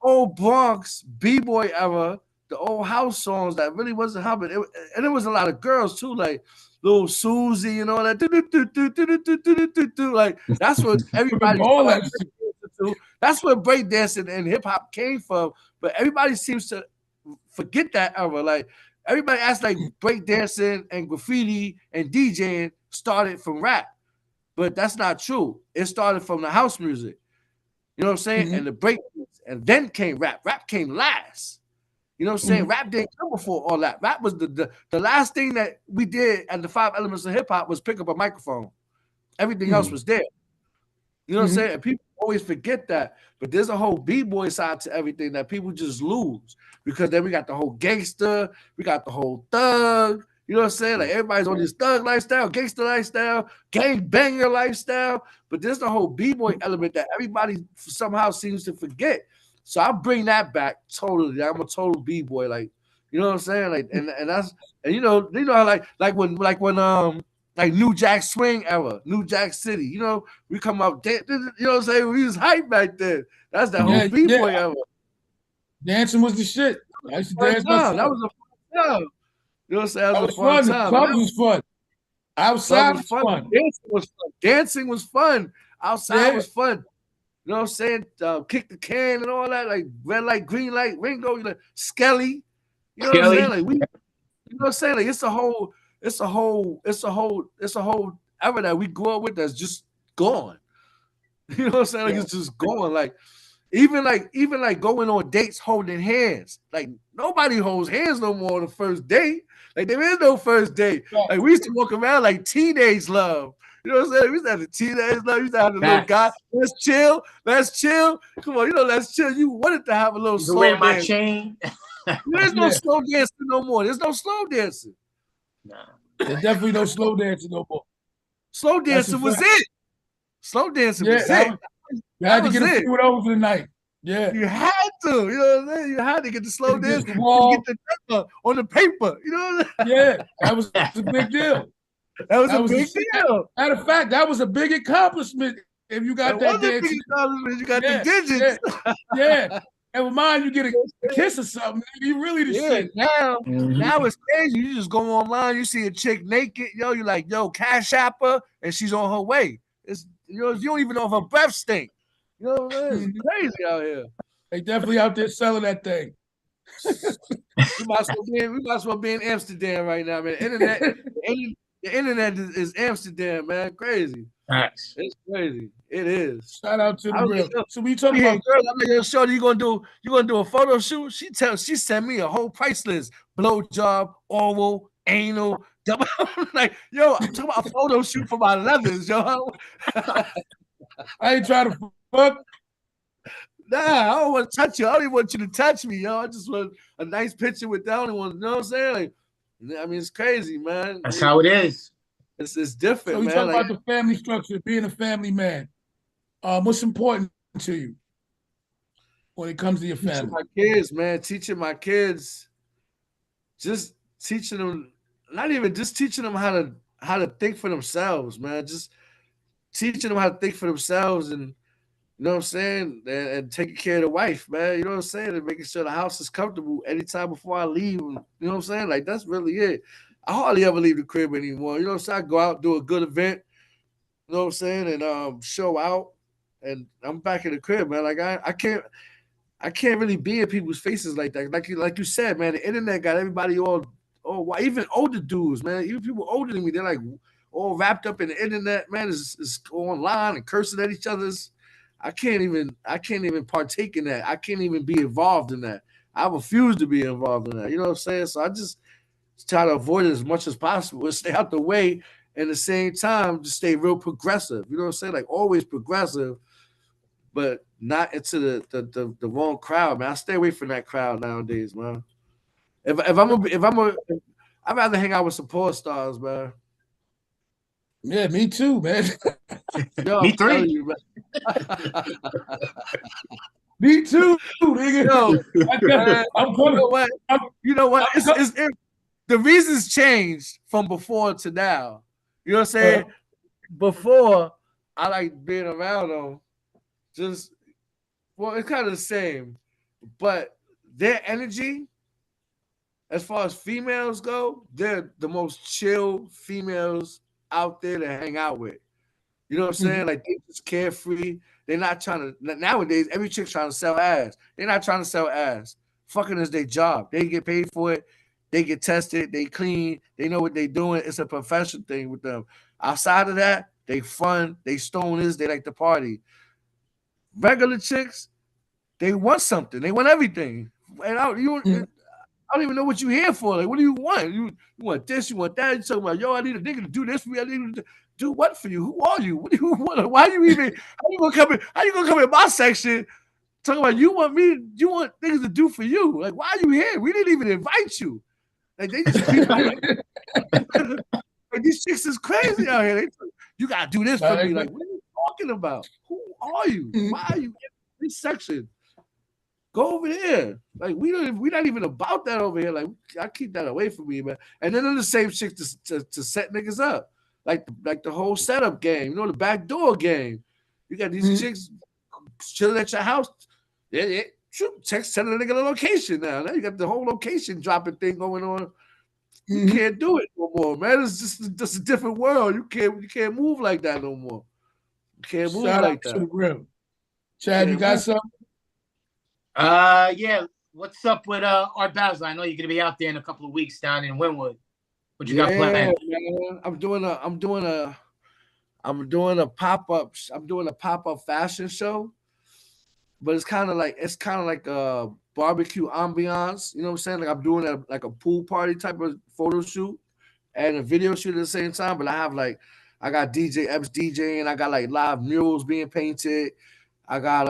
old Bronx b-boy era. The old house songs that really wasn't hopping, and it was a lot of girls too, like Little Susie and all that. Like that's what everybody. That's where breakdancing and hip hop came from. But everybody seems to forget that era. Like everybody acts like breakdancing and graffiti and DJing started from rap, but that's not true. It started from the house music. You know what I'm saying? And the breakdance, and then came rap. Rap came last. You know what I'm saying? Rap didn't come before all that. Rap was the last thing that we did at the 5 elements of hip hop was pick up a microphone. Everything else was there. You know what I'm saying? And people always forget that. But there's a whole b-boy side to everything that people just lose. Because then we got the whole gangster, we got the whole thug. You know what I'm saying? Like everybody's on this thug lifestyle, gangster lifestyle, gang banger lifestyle. But there's the whole b-boy element that everybody somehow seems to forget. So I bring that back totally. I'm a total b-boy, like, you know what I'm saying, like, and that's, and how like when New Jack Swing era, New Jack City, we come out, you know what I'm saying, we was hype back then. That's the whole b-boy era. Dancing was the shit. I used to dance myself. That was a fun time. You know what I'm saying? That was a fun time. The clubs was fun. Outside was fun. Dancing was fun. Outside was fun. You know what I'm saying? Kick the can and all that, like red light, green light, Ringo, Skelly. You know what I'm saying? Like you know what I'm saying? Like it's a whole era that we grew up with that's just gone. You know what I'm saying? Like it's just gone. Like even going on dates holding hands. Like nobody holds hands no more on the first date. Like there is no first date. Like we used to walk around like teenage love. You know what I'm saying? We used to have the teenage love. We used to have the little guy. Let's chill. Come on, let's chill. You wanted to have a little slow dance. My chain. There's no slow dancing no more. There's no slow dancing. Nah. There's definitely no slow dancing no more. Slow dancing was it. Slow dancing was it. You had to get a few of those in the night. Yeah. You had to. You know what I'm saying? You had to get the slow dance. Get the number on the paper. You know what I'm saying? Yeah. That was a big deal. That was a big deal. Matter of fact, that was a big accomplishment if you got that dance. You got the digits. Yeah. And with mine, you get a kiss or something. You really the shit. Now it's crazy. You just go online, you see a chick naked, you're like, Cash App her, and she's on her way. It's you don't even know if her breath stink. You know what I mean? It's crazy out here. They definitely out there selling that thing. we might as well be in Amsterdam right now, man. The internet is Amsterdam, man. Crazy. Nice. It's crazy. It is. Shout out to the real. So we talking about girl. I'm like, shorty, you gonna do a photo shoot? She sent me a whole price list: blowjob, oral, anal. Like, I'm talking about a photo shoot for my levels, yo. I ain't trying to fuck. Nah, I don't want to touch you. I don't even want you to touch me, yo. I just want a nice picture with that one. You know what I'm saying? Like, I mean, it's crazy, man. That's how it is. It's different, so we man. talk about the family structure, being a family man. What's important to you when it comes to your family? Teaching my kids, just teaching them, not even just teaching them how to think for themselves, man. Just teaching them how to think for themselves, and you know what I'm saying, and taking care of the wife, man. You know what I'm saying, and making sure the house is comfortable anytime before I leave. You know what I'm saying? Like that's really it. I hardly ever leave the crib anymore. You know what I'm saying? I go out, do a good event, you know what I'm saying, and show out, and I'm back in the crib, man. Like I can't really be in people's faces like that. Like you said, man, the internet got everybody all even older dudes, man. Even people older than me, they're like, all wrapped up in the internet, man, is online and cursing at each other's. I can't even partake in that. I can't even be involved in that. I refuse to be involved in that. You know what I'm saying? So I just try to avoid it as much as possible and stay out the way. And at the same time, just stay real progressive. You know what I'm saying? Like always progressive, but not into the wrong crowd, man. I stay away from that crowd nowadays, man. I'd rather hang out with some porn stars, man. Yeah, me too, man. Yo, Me I'm telling three. you, man. Me too, nigga. Yo, man, I'm you coming. know what? I'm, You know what? I'm co- The reasons changed from before to now. You know what I'm saying? Before, I like being around them. Just it's kind of the same, but their energy, as far as females go, they're the most chill females out there to hang out with. You know what I'm saying? Like they just carefree. They're not trying to nowadays. Every chick's trying to sell ass. They're not trying to sell ass. Fucking is their job. They get paid for it. They get tested. They clean. They know what they're doing. It's a professional thing with them. Outside of that, they fun. They stoners. They like to party. Regular chicks, they want something. They want everything. And I don't even know what you're here for. Like, what do you want? You want this? You want that? You talking about, yo, I need a nigga to do this for me. I need to do what for you? Who are you? What do you want? Why you even? How you gonna come in my section? Talking about you want niggas to do for you. Like, why are you here? We didn't even invite you. Like they just keep like these chicks is crazy out here. You gotta do this for me. Like, what are you talking about? Who are you? Why are you in this section? Go over there. Like we're not even about that over here. Like I keep that away from me, man. And then the same chicks to set niggas up. Like the whole setup game, you know, the backdoor game. You got these chicks chilling at your house. Yeah, text sending a nigga the location now. Now you got the whole location dropping thing going on. You can't do it no more, man. It's just a different world. You can't move like that no more. You can't move like that. To the grill. Chad, you got something? Yeah. What's up with Art Basel? I know you're gonna be out there in a couple of weeks down in Wynwood. What you got planned? Man. I'm doing a pop-up. I'm doing a pop-up fashion show, but it's kind of like a barbecue ambiance. You know what I'm saying? Like I'm doing a pool party type of photo shoot and a video shoot at the same time. But I got DJ Epps DJing. I got like live murals being painted. I got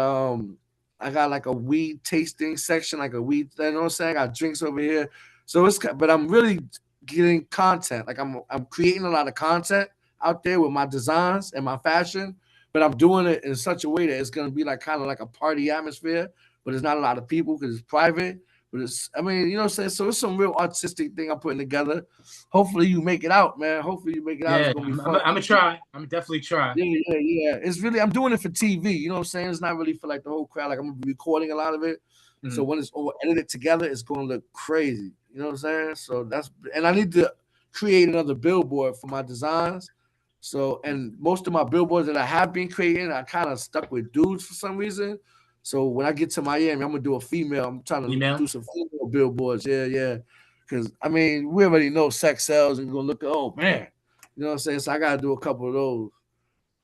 like a weed tasting section, like a weed. You know what I'm saying? I got drinks over here. So but I'm really getting content. Like I'm creating a lot of content out there with my designs and my fashion, but I'm doing it in such a way that it's gonna be like kind of like a party atmosphere, but it's not a lot of people because it's private. But you know what I'm saying? So it's some real artistic thing I'm putting together. Hopefully you make it out, man. Hopefully you make it out. Yeah, It's gonna be fun. I'm gonna try. I'm definitely try. Yeah. I'm doing it for TV. You know what I'm saying? It's not really for like the whole crowd. Like I'm gonna be recording a lot of it. So when it's all edited together, it's gonna look crazy. You know what I'm saying? So and I need to create another billboard for my designs. So, and most of my billboards that I have been creating, I kind of stuck with dudes for some reason. So when I get to Miami, I'm gonna do a female. I'm trying to do some female billboards. Yeah. Because I mean, we already know sex sells, and we're gonna look at, oh man, you know what I'm saying? So I gotta do a couple of those.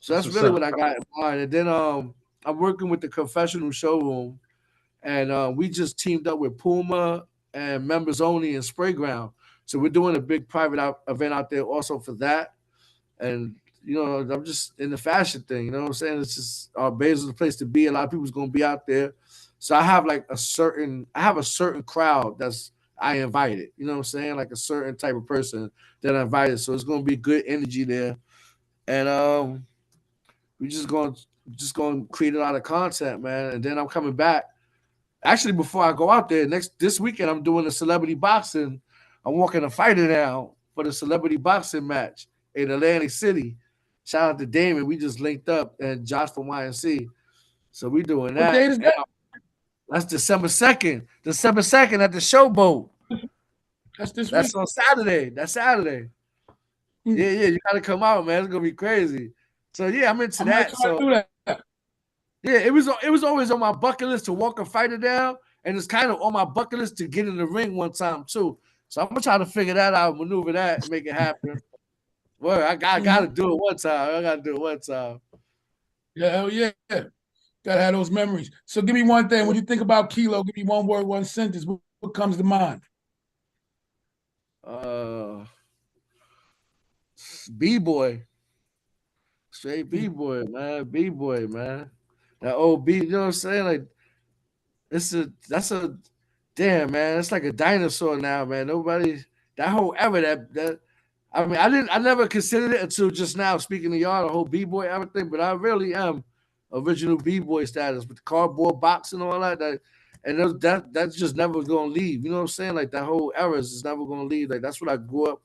So that's really what I got in mind. And then I'm working with the Confessional Showroom, and we just teamed up with Puma and Members Only and Sprayground. So we're doing a big private event out there also for that. And you know, I'm just in the fashion thing. You know what I'm saying? It's just Basil's the place to be. A lot of people's gonna be out there. So I have a certain crowd that's I invited. You know what I'm saying? Like a certain type of person that I invited. So it's gonna be good energy there. And we just going to create a lot of content, man. And then I'm coming back. Actually, before I go out there this weekend, I'm doing a celebrity boxing. I'm walking a fighter down for the celebrity boxing match in Atlantic City. Shout out to Damon. We just linked up and Josh from YNC. So we doing that. What date is that? That's December 2nd. December 2nd at the Showboat. That's on Saturday. That's Saturday. Yeah. You gotta come out, man. It's gonna be crazy. So yeah, I'm into that. So yeah, it was always on my bucket list to walk a fighter down, and it's kind of on my bucket list to get in the ring one time too. So I'm gonna try to figure that out, maneuver that, and make it happen. Well, I gotta do it one time. I gotta do it one time. Yeah, hell yeah. Gotta have those memories. So give me one thing. When you think about Kelo, give me one word, one sentence. What comes to mind? B-boy. Straight B-boy, man. B-boy, man. That old B, you know what I'm saying? Like that's a damn, man. It's like a dinosaur now, man. Nobody that whole era that I mean, I never considered it until just now speaking to y'all, the whole B-boy everything, but I really am original B-boy status with the cardboard box and all that. And that's just never gonna leave. You know what I'm saying? Like that whole era is just never gonna leave. Like that's what I grew up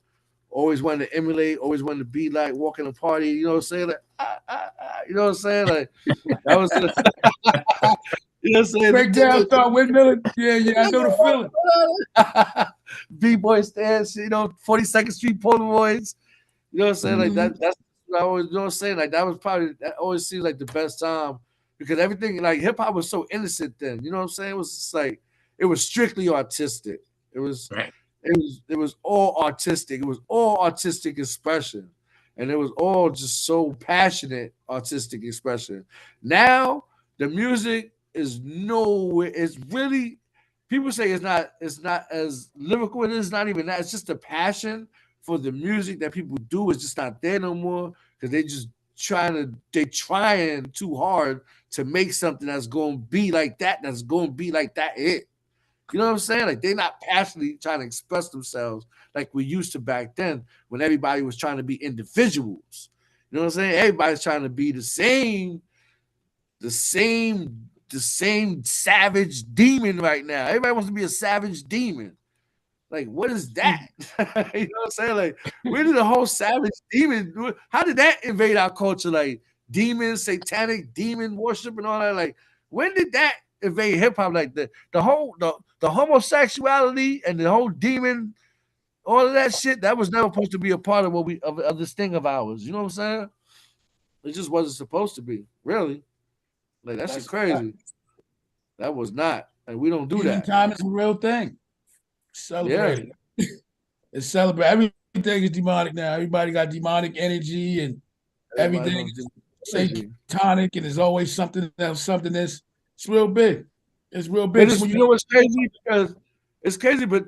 always wanted to emulate, always wanted to be like, walking a party, you know what I'm saying? Like, you know what I'm saying? Like that was you know what I'm saying? Break down, start windmilling. Yeah, I know the feeling. B-boy stands, 42nd Street Polaroids. You know what I'm saying? Like that's what I always, you know what I'm saying? Like that always seems like the best time because everything like hip hop was so innocent then. You know what I'm saying? It was just like it was strictly artistic. It was Right. it was all artistic. It was all artistic expression. And it was all just so passionate artistic expression. Now the music is nowhere. It's really people say it's not as lyrical. It is not even that. It's just the passion for the music that people do is just not there no more because they trying too hard to make something that's gonna be like that. That's gonna be like that. You know what I'm saying? Like they're not passionately trying to express themselves like we used to back then when everybody was trying to be individuals. You know what I'm saying? Everybody's trying to be the same savage demon right now. Everybody wants to be a savage demon. Like, what is that? You know what I'm saying? Like, where did the whole savage demon? How did that invade our culture? Like, demons, satanic demon worship, and all that. Like, when did that invade hip hop? Like the homosexuality and the whole demon, all of that shit. That was never supposed to be a part of of this thing of ours. You know what I'm saying? It just wasn't supposed to be. Really, like that shit crazy. That was not, and we don't do Healing that. time is a real thing. Yeah. Celebrate it. It's celebrate. Everything is demonic now. Everybody got demonic energy and Everybody everything wants is to energy. satanic and there's always something else, something that's it's real big. It's real But big. So when you know what's crazy? Because it's crazy, but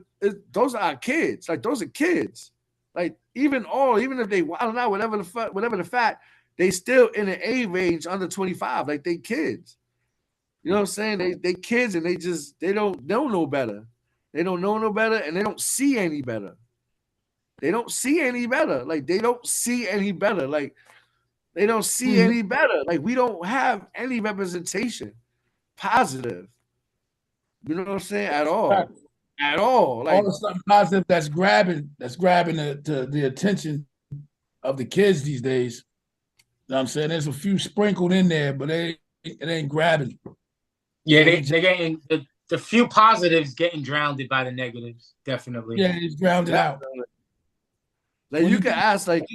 those are our kids. Like those are kids. Like even if they wild out, whatever the fact, they still in an A range under 25. Like they kids. You know what I'm saying? They kids and they don't know better. They don't know no better and they don't see any better. They don't see any better. Like they don't see any better. Like they don't see any better. Like we don't have any representation positive. You know what I'm saying? At all. At all. Like all the stuff positive that's grabbing the attention of the kids these days. You know what I'm saying? There's a few sprinkled in there, but it ain't grabbing. Yeah, they're getting the few positives getting drowned by the negatives. Definitely. Yeah, it's grounded out. Like you can ask, like,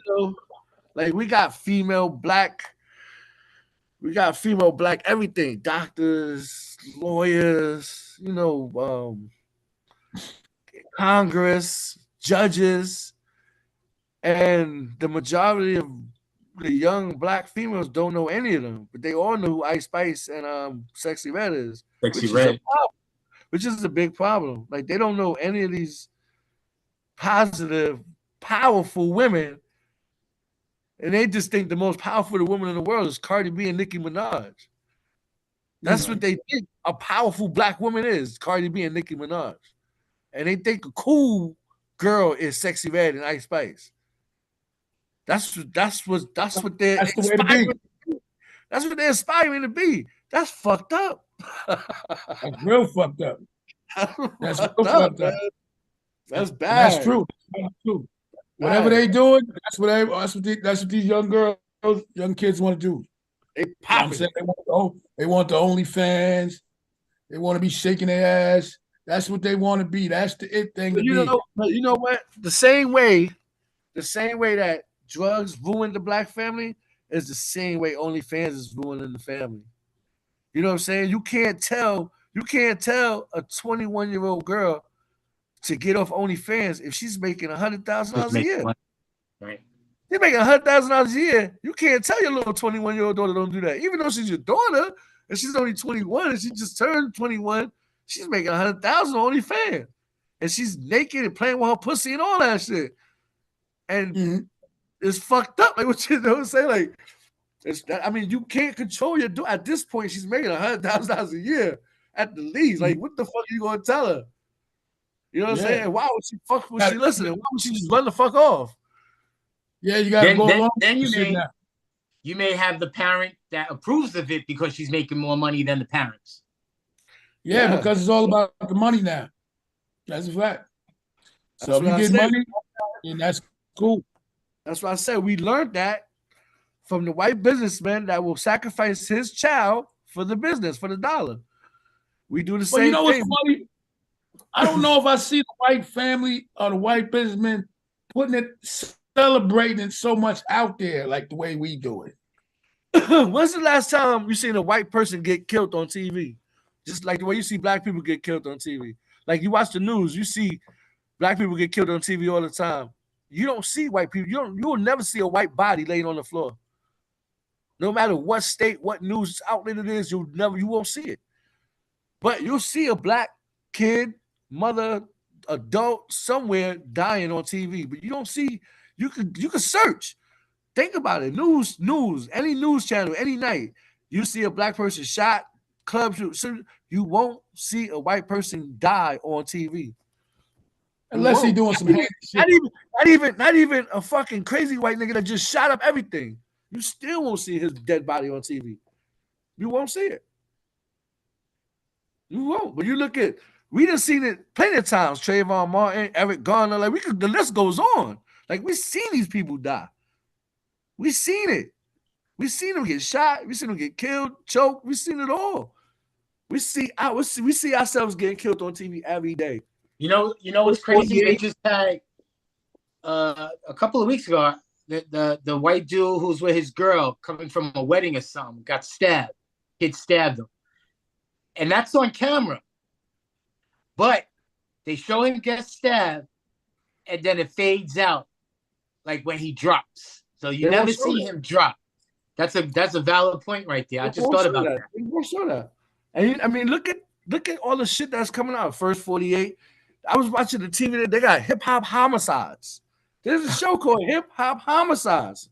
like we got female black everything, doctors, lawyers, Congress, judges, and the majority of the young black females don't know any of them, but they all know who Ice Spice and Sexy Red is, which is a big problem. Like they don't know any of these positive, powerful women, and they just think the most powerful woman in the world is Cardi B and Nicki Minaj. That's what they think a powerful black woman is, Cardi B and Nicki Minaj. And they think a cool girl is Sexy Red and Ice Spice. That's what they're inspiring. That's what they're aspiring to be. That's fucked up. That's real fucked up. That's real fucked up. That's bad. That's true. That's true. Whatever they doing, that's what these young kids want to do. They pop I'm saying they want the OnlyFans. They want to be shaking their ass. That's what they want to be. That's the it thing to be. But you know what? The same way that drugs ruined the black family is the same way OnlyFans is ruining the family. You know what I'm saying? You can't tell a 21-year-old girl to get off OnlyFans if she's making $100,000 a year. Right. You're making $100,000 a year. You can't tell your little 21-year-old daughter don't do that. Even though she's your daughter and she's only 21 and she just turned 21, she's making $100,000 on OnlyFans. And she's naked and playing with her pussy and all that shit. And it's fucked up. Like what you know what I'm saying? Like, I mean, you can't control your daughter. At this point, she's making $100,000 a year at the least. Like, what the fuck are you gonna tell her? You know what I'm saying? Why would she fuck when she listening? Why would she just run the fuck off? Yeah, you gotta go along. Then you may have the parent that approves of it because she's making more money than the parents. Yeah, because it's all about the money now. That's a fact. So if you get money, then that's cool. That's what I said. We learned that from the white businessman that will sacrifice his child for the business, for the dollar. We do the same thing. You know what's funny? I don't know if I see the white family or the white businessman putting it, celebrating it so much out there like the way we do it. When's the last time you seen a white person get killed on TV? Just like the way you see black people get killed on TV. Like you watch the news, you see black people get killed on TV all the time. You don't see white people. You will never see a white body laying on the floor. No matter what state, what news outlet it is, you won't see it. But you'll see a black kid, mother, adult somewhere dying on TV. But you don't see. You could search. Think about it. News, any news channel, any night, you see a black person shot, club shoot. So you won't see a white person die on TV. Unless he's doing some shit. Not even a fucking crazy white nigga that just shot up everything. You still won't see his dead body on TV. You won't see it. You won't. But you look at, we done seen it plenty of times. Trayvon Martin, Eric Garner, like the list goes on. Like we've seen these people die. We seen it. We seen them get shot. We seen them get killed, choked. We seen it all. We see ourselves getting killed on TV every day. You know what's crazy? They just had a couple of weeks ago, the white dude who's with his girl coming from a wedding or something got stabbed. Kid stabbed him, and that's on camera. But they show him get stabbed, and then it fades out, like when he drops. So you never see him drop. That's a valid point right there. I just thought about that. They won't show that. And I mean, look at all the shit that's coming out. First 48. I was watching the TV. They got hip hop homicides. There's a show called Hip Hop Homicides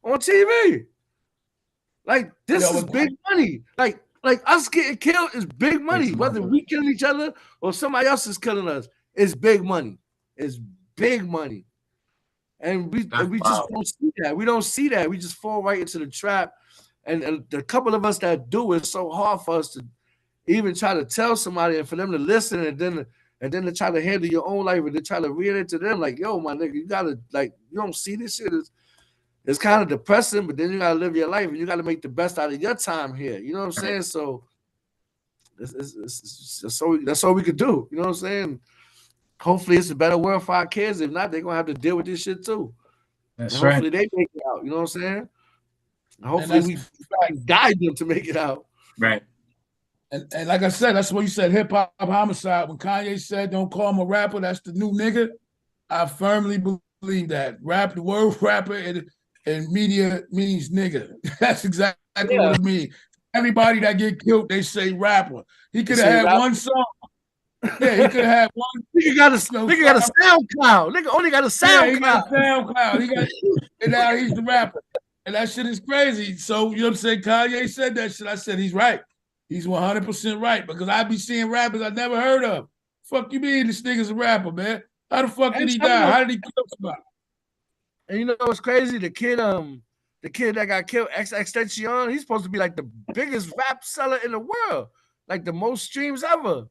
on TV. Like this is big money. Like us getting killed is big money. Whether we kill each other or somebody else is killing us, it's big money. It's big money. And we just don't see that. We don't see that. We just fall right into the trap. And the couple of us that do, it's so hard for us to even try to tell somebody and for them to listen and then to try to handle your own life and to try to read it to them like, yo, my nigga, you gotta, like, you don't see this shit. It's kind of depressing, but then you gotta live your life and you gotta make the best out of your time here. You know what I'm saying? So that's all we could do. You know what I'm saying? Hopefully it's a better world for our kids. If not, they're gonna have to deal with this shit too. That's right. Hopefully they make it out. You know what I'm saying? Hopefully we guide them to make it out. Right. And like I said, that's what you said, hip hop homicide. When Kanye said, "Don't call him a rapper, that's the new nigga," I firmly believe that. The word rapper and media means nigga. That's exactly what it means. Everybody that get killed, they say rapper. He could have had one song. Yeah, he could have had one. Nigga got a SoundCloud. Nigga only got a SoundCloud. Yeah, he got a SoundCloud. And now he's the rapper. And that shit is crazy. So, you know what I'm saying? Kanye said that shit. I said, he's right. He's 100% right. Because I be seeing rappers I never heard of. Fuck you mean this nigga's a rapper, man? How the fuck did he die? How did he kill somebody? And you know what's crazy? The kid that got killed, XXXTentacion, he's supposed to be like the biggest rap seller in the world. Like the most streams ever.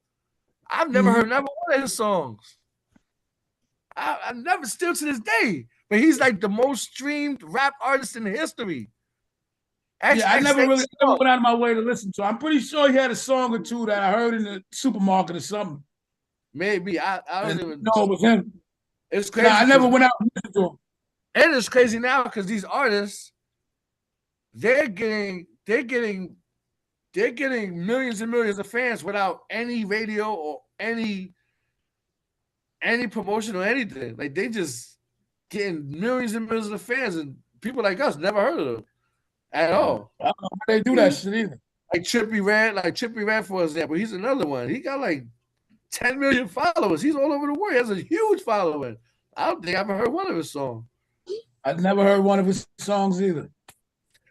I've never heard one of his songs. I never, still to this day. But he's like the most streamed rap artist in history. I never went out of my way to listen to. I'm pretty sure he had a song or two that I heard in the supermarket or something. Maybe I don't even know it was him. It's crazy. I never went out and listened to him. And it's crazy now because these artists, they're getting millions and millions of fans without any radio or any promotion or anything. Like they just getting millions and millions of fans, and people like us never heard of them at all. I don't know how they do that shit either. Like Trippie Redd, for example, he's another one. He got like 10 million followers. He's all over the world. He has a huge following. I don't think I've ever heard one of his songs. I've never heard one of his songs either.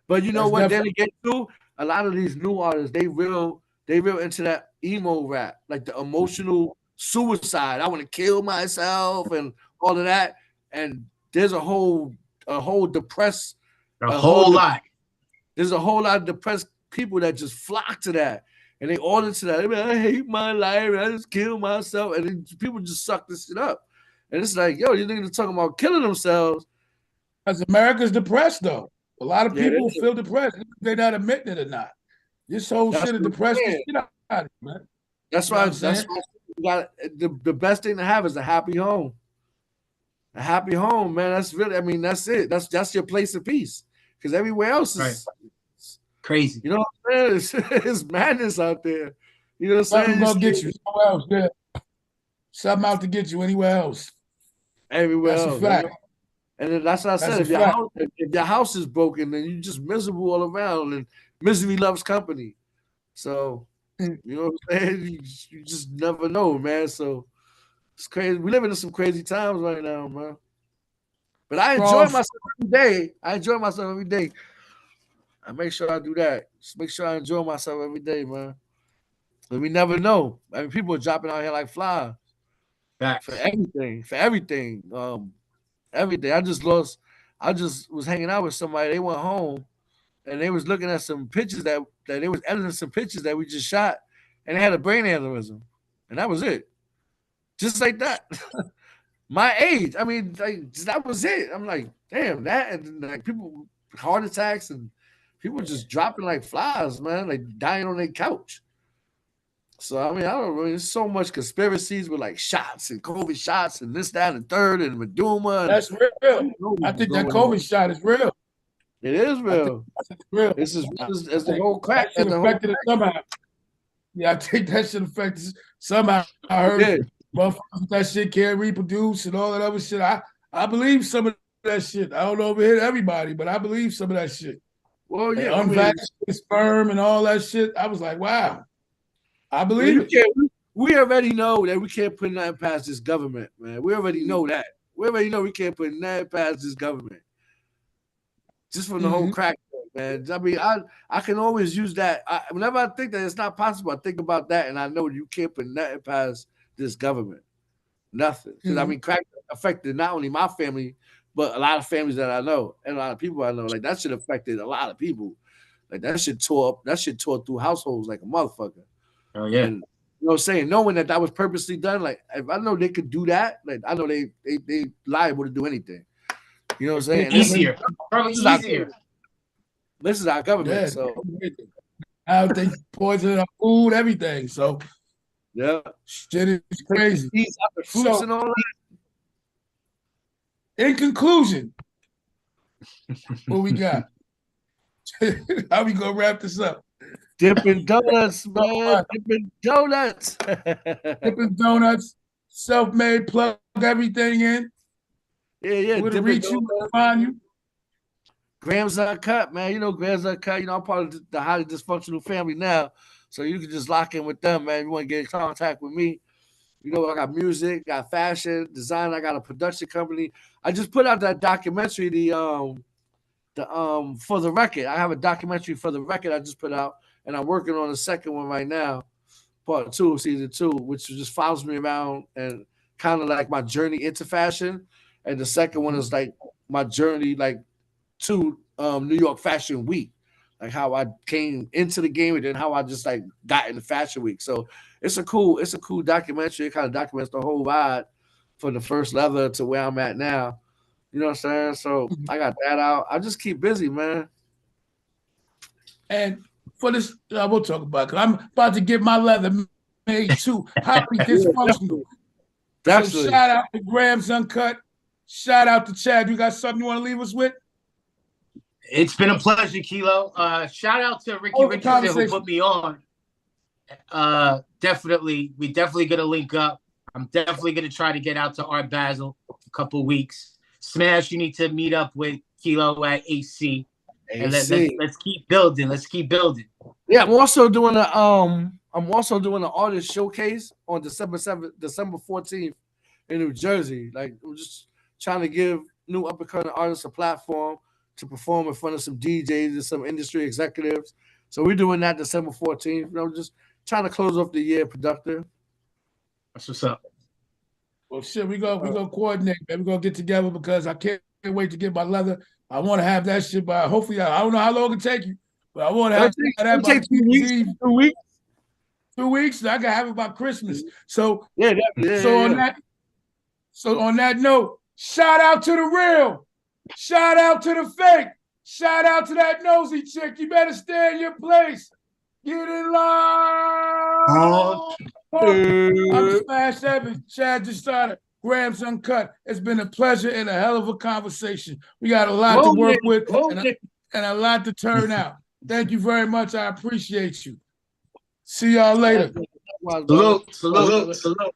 But you know what? Then again, too, a lot of these new artists, they real into that emo rap, like the emotional suicide. I want to kill myself and all of that. And there's a whole depressed, a whole lot. There's a whole lot of depressed people that just flock to that. And they order to that. I hate my life. I just kill myself. And then people just suck this shit up. And it's like, yo, you niggas are talking about killing themselves. Because America's depressed, though. A lot of people feel depressed. They're not admitting it or not. This whole shit is depressed the shit out of it, man. That's why the best thing to have is a happy home. A happy home, man. That's really, I mean, that's it. That's your place of peace. Because everywhere else is crazy. You know what I'm saying? It's madness out there. You know what I'm saying? Something gonna get you somewhere else, yeah. Something out to get you anywhere else. Everywhere else. That's a fact. And then that's what I said. If your house is broken, then you're just miserable all around, and misery loves company. So, you know what I'm saying? You just never know, man. So it's crazy. We living in some crazy times right now, man. But I enjoy myself every day. I make sure I do that. Just make sure I enjoy myself every day, man. But we never know. I mean, people are dropping out here like flies. For everything. Everything. I just was hanging out with somebody. They went home and they was looking at some pictures that they was editing some pictures that we just shot, and they had a brain aneurysm. And that was it. Just like that. My age. I mean, like, that was it. I'm like, damn, that, and like people, heart attacks, and people just dropping like flies, man, like dying on their couch. So, I mean, I don't know. There's so much conspiracies with like shots and COVID shots and this, that, and third, and Meduma. That's real. I think that COVID shot is real. It is real. It's real. It's as the whole crack. Affected it somehow. Yeah, I think that shit affected somehow. I heard motherfuckers that shit can't reproduce and all that other shit. I believe some of that shit. I don't know if it hit everybody, but I believe some of that shit. Well, yeah. Unvaccinated sperm and all that shit. I was like, wow. I believe it. We already know that we can't put nothing past this government, man. We already know that. We already know we can't put nothing past this government. Just from the whole crack, man. I mean, I can always use that. Whenever I think that it's not possible, I think about that, and I know you can't put nothing past this government. Nothing. Because I mean, crack affected not only my family, but a lot of families that I know and a lot of people I know. Like, that shit affected a lot of people. Like, that shit tore through households like a motherfucker. Oh yeah. And, you know what I'm saying? Knowing that was purposely done, like, if I know they could do that, like, I know they liable to do anything. You know what I'm saying? Easier. Probably easier. This is our government, so how they poison our food, everything. So yeah, shit is crazy. Fruits and all that. In conclusion, what we got? How we gonna wrap this up? Dippin Doe'nutz, man. Dippin Doe'nutz. Dippin Doe'nutz. Self-made. Plug everything in. Yeah. Where to reach you, find you. Gramzunkut, man. You know Gramzunkut. You know, I'm part of the highly dysfunctional family now. So you can just lock in with them, man. You want to get in contact with me. You know, I got music, got fashion, design. I got a production company. I just put out that documentary, the For the Record. I have a documentary for the record I just put out, and I'm working on the second one right now, part 2, season 2, which just follows me around and kind of like my journey into fashion. And the second one is like my journey, like, to New York Fashion Week, like how I came into the game and then how I just like got into Fashion Week. So it's a cool documentary. It kind of documents the whole ride from the first level to where I'm at now. You know what I'm saying? So I got that out. I just keep busy, man. And for this, we'll talk about it. 'Cause I'm about to get my leather made too. Highly dysfunctional. So shout out to Gramzunkut. Shout out to Chad. You got something you want to leave us with? It's been a pleasure, Kelo. Shout out to Ricky Richardson who put me on. We definitely gonna link up. I'm definitely gonna try to get out to Art Basel a couple weeks. Smash, you need to meet up with Kelo at AC. And let's keep building. Let's keep building. Yeah, I'm also doing an artist showcase on December 14th in New Jersey. Like, I'm just trying to give new up and coming artists a platform to perform in front of some DJs and some industry executives. So we're doing that December 14th. You know, just trying to close off the year productive. That's what's up. Well, shit, we gonna coordinate, man. We're gonna get together because I can't wait to get my leather. I want to have that shit by hopefully. I don't know how long it take you, but I want to have that by 2 weeks. 2 weeks. 2 weeks. I can have it by Christmas. So on that note, shout out to the real, shout out to the fake, shout out to that nosy chick. You better stay in your place. Get in line. I'm Smash Evans, Chad just started. Gramzunkut. It's been a pleasure and a hell of a conversation. We got a lot to work with and a lot to turn out. Thank you very much. I appreciate you. See y'all later. Salute.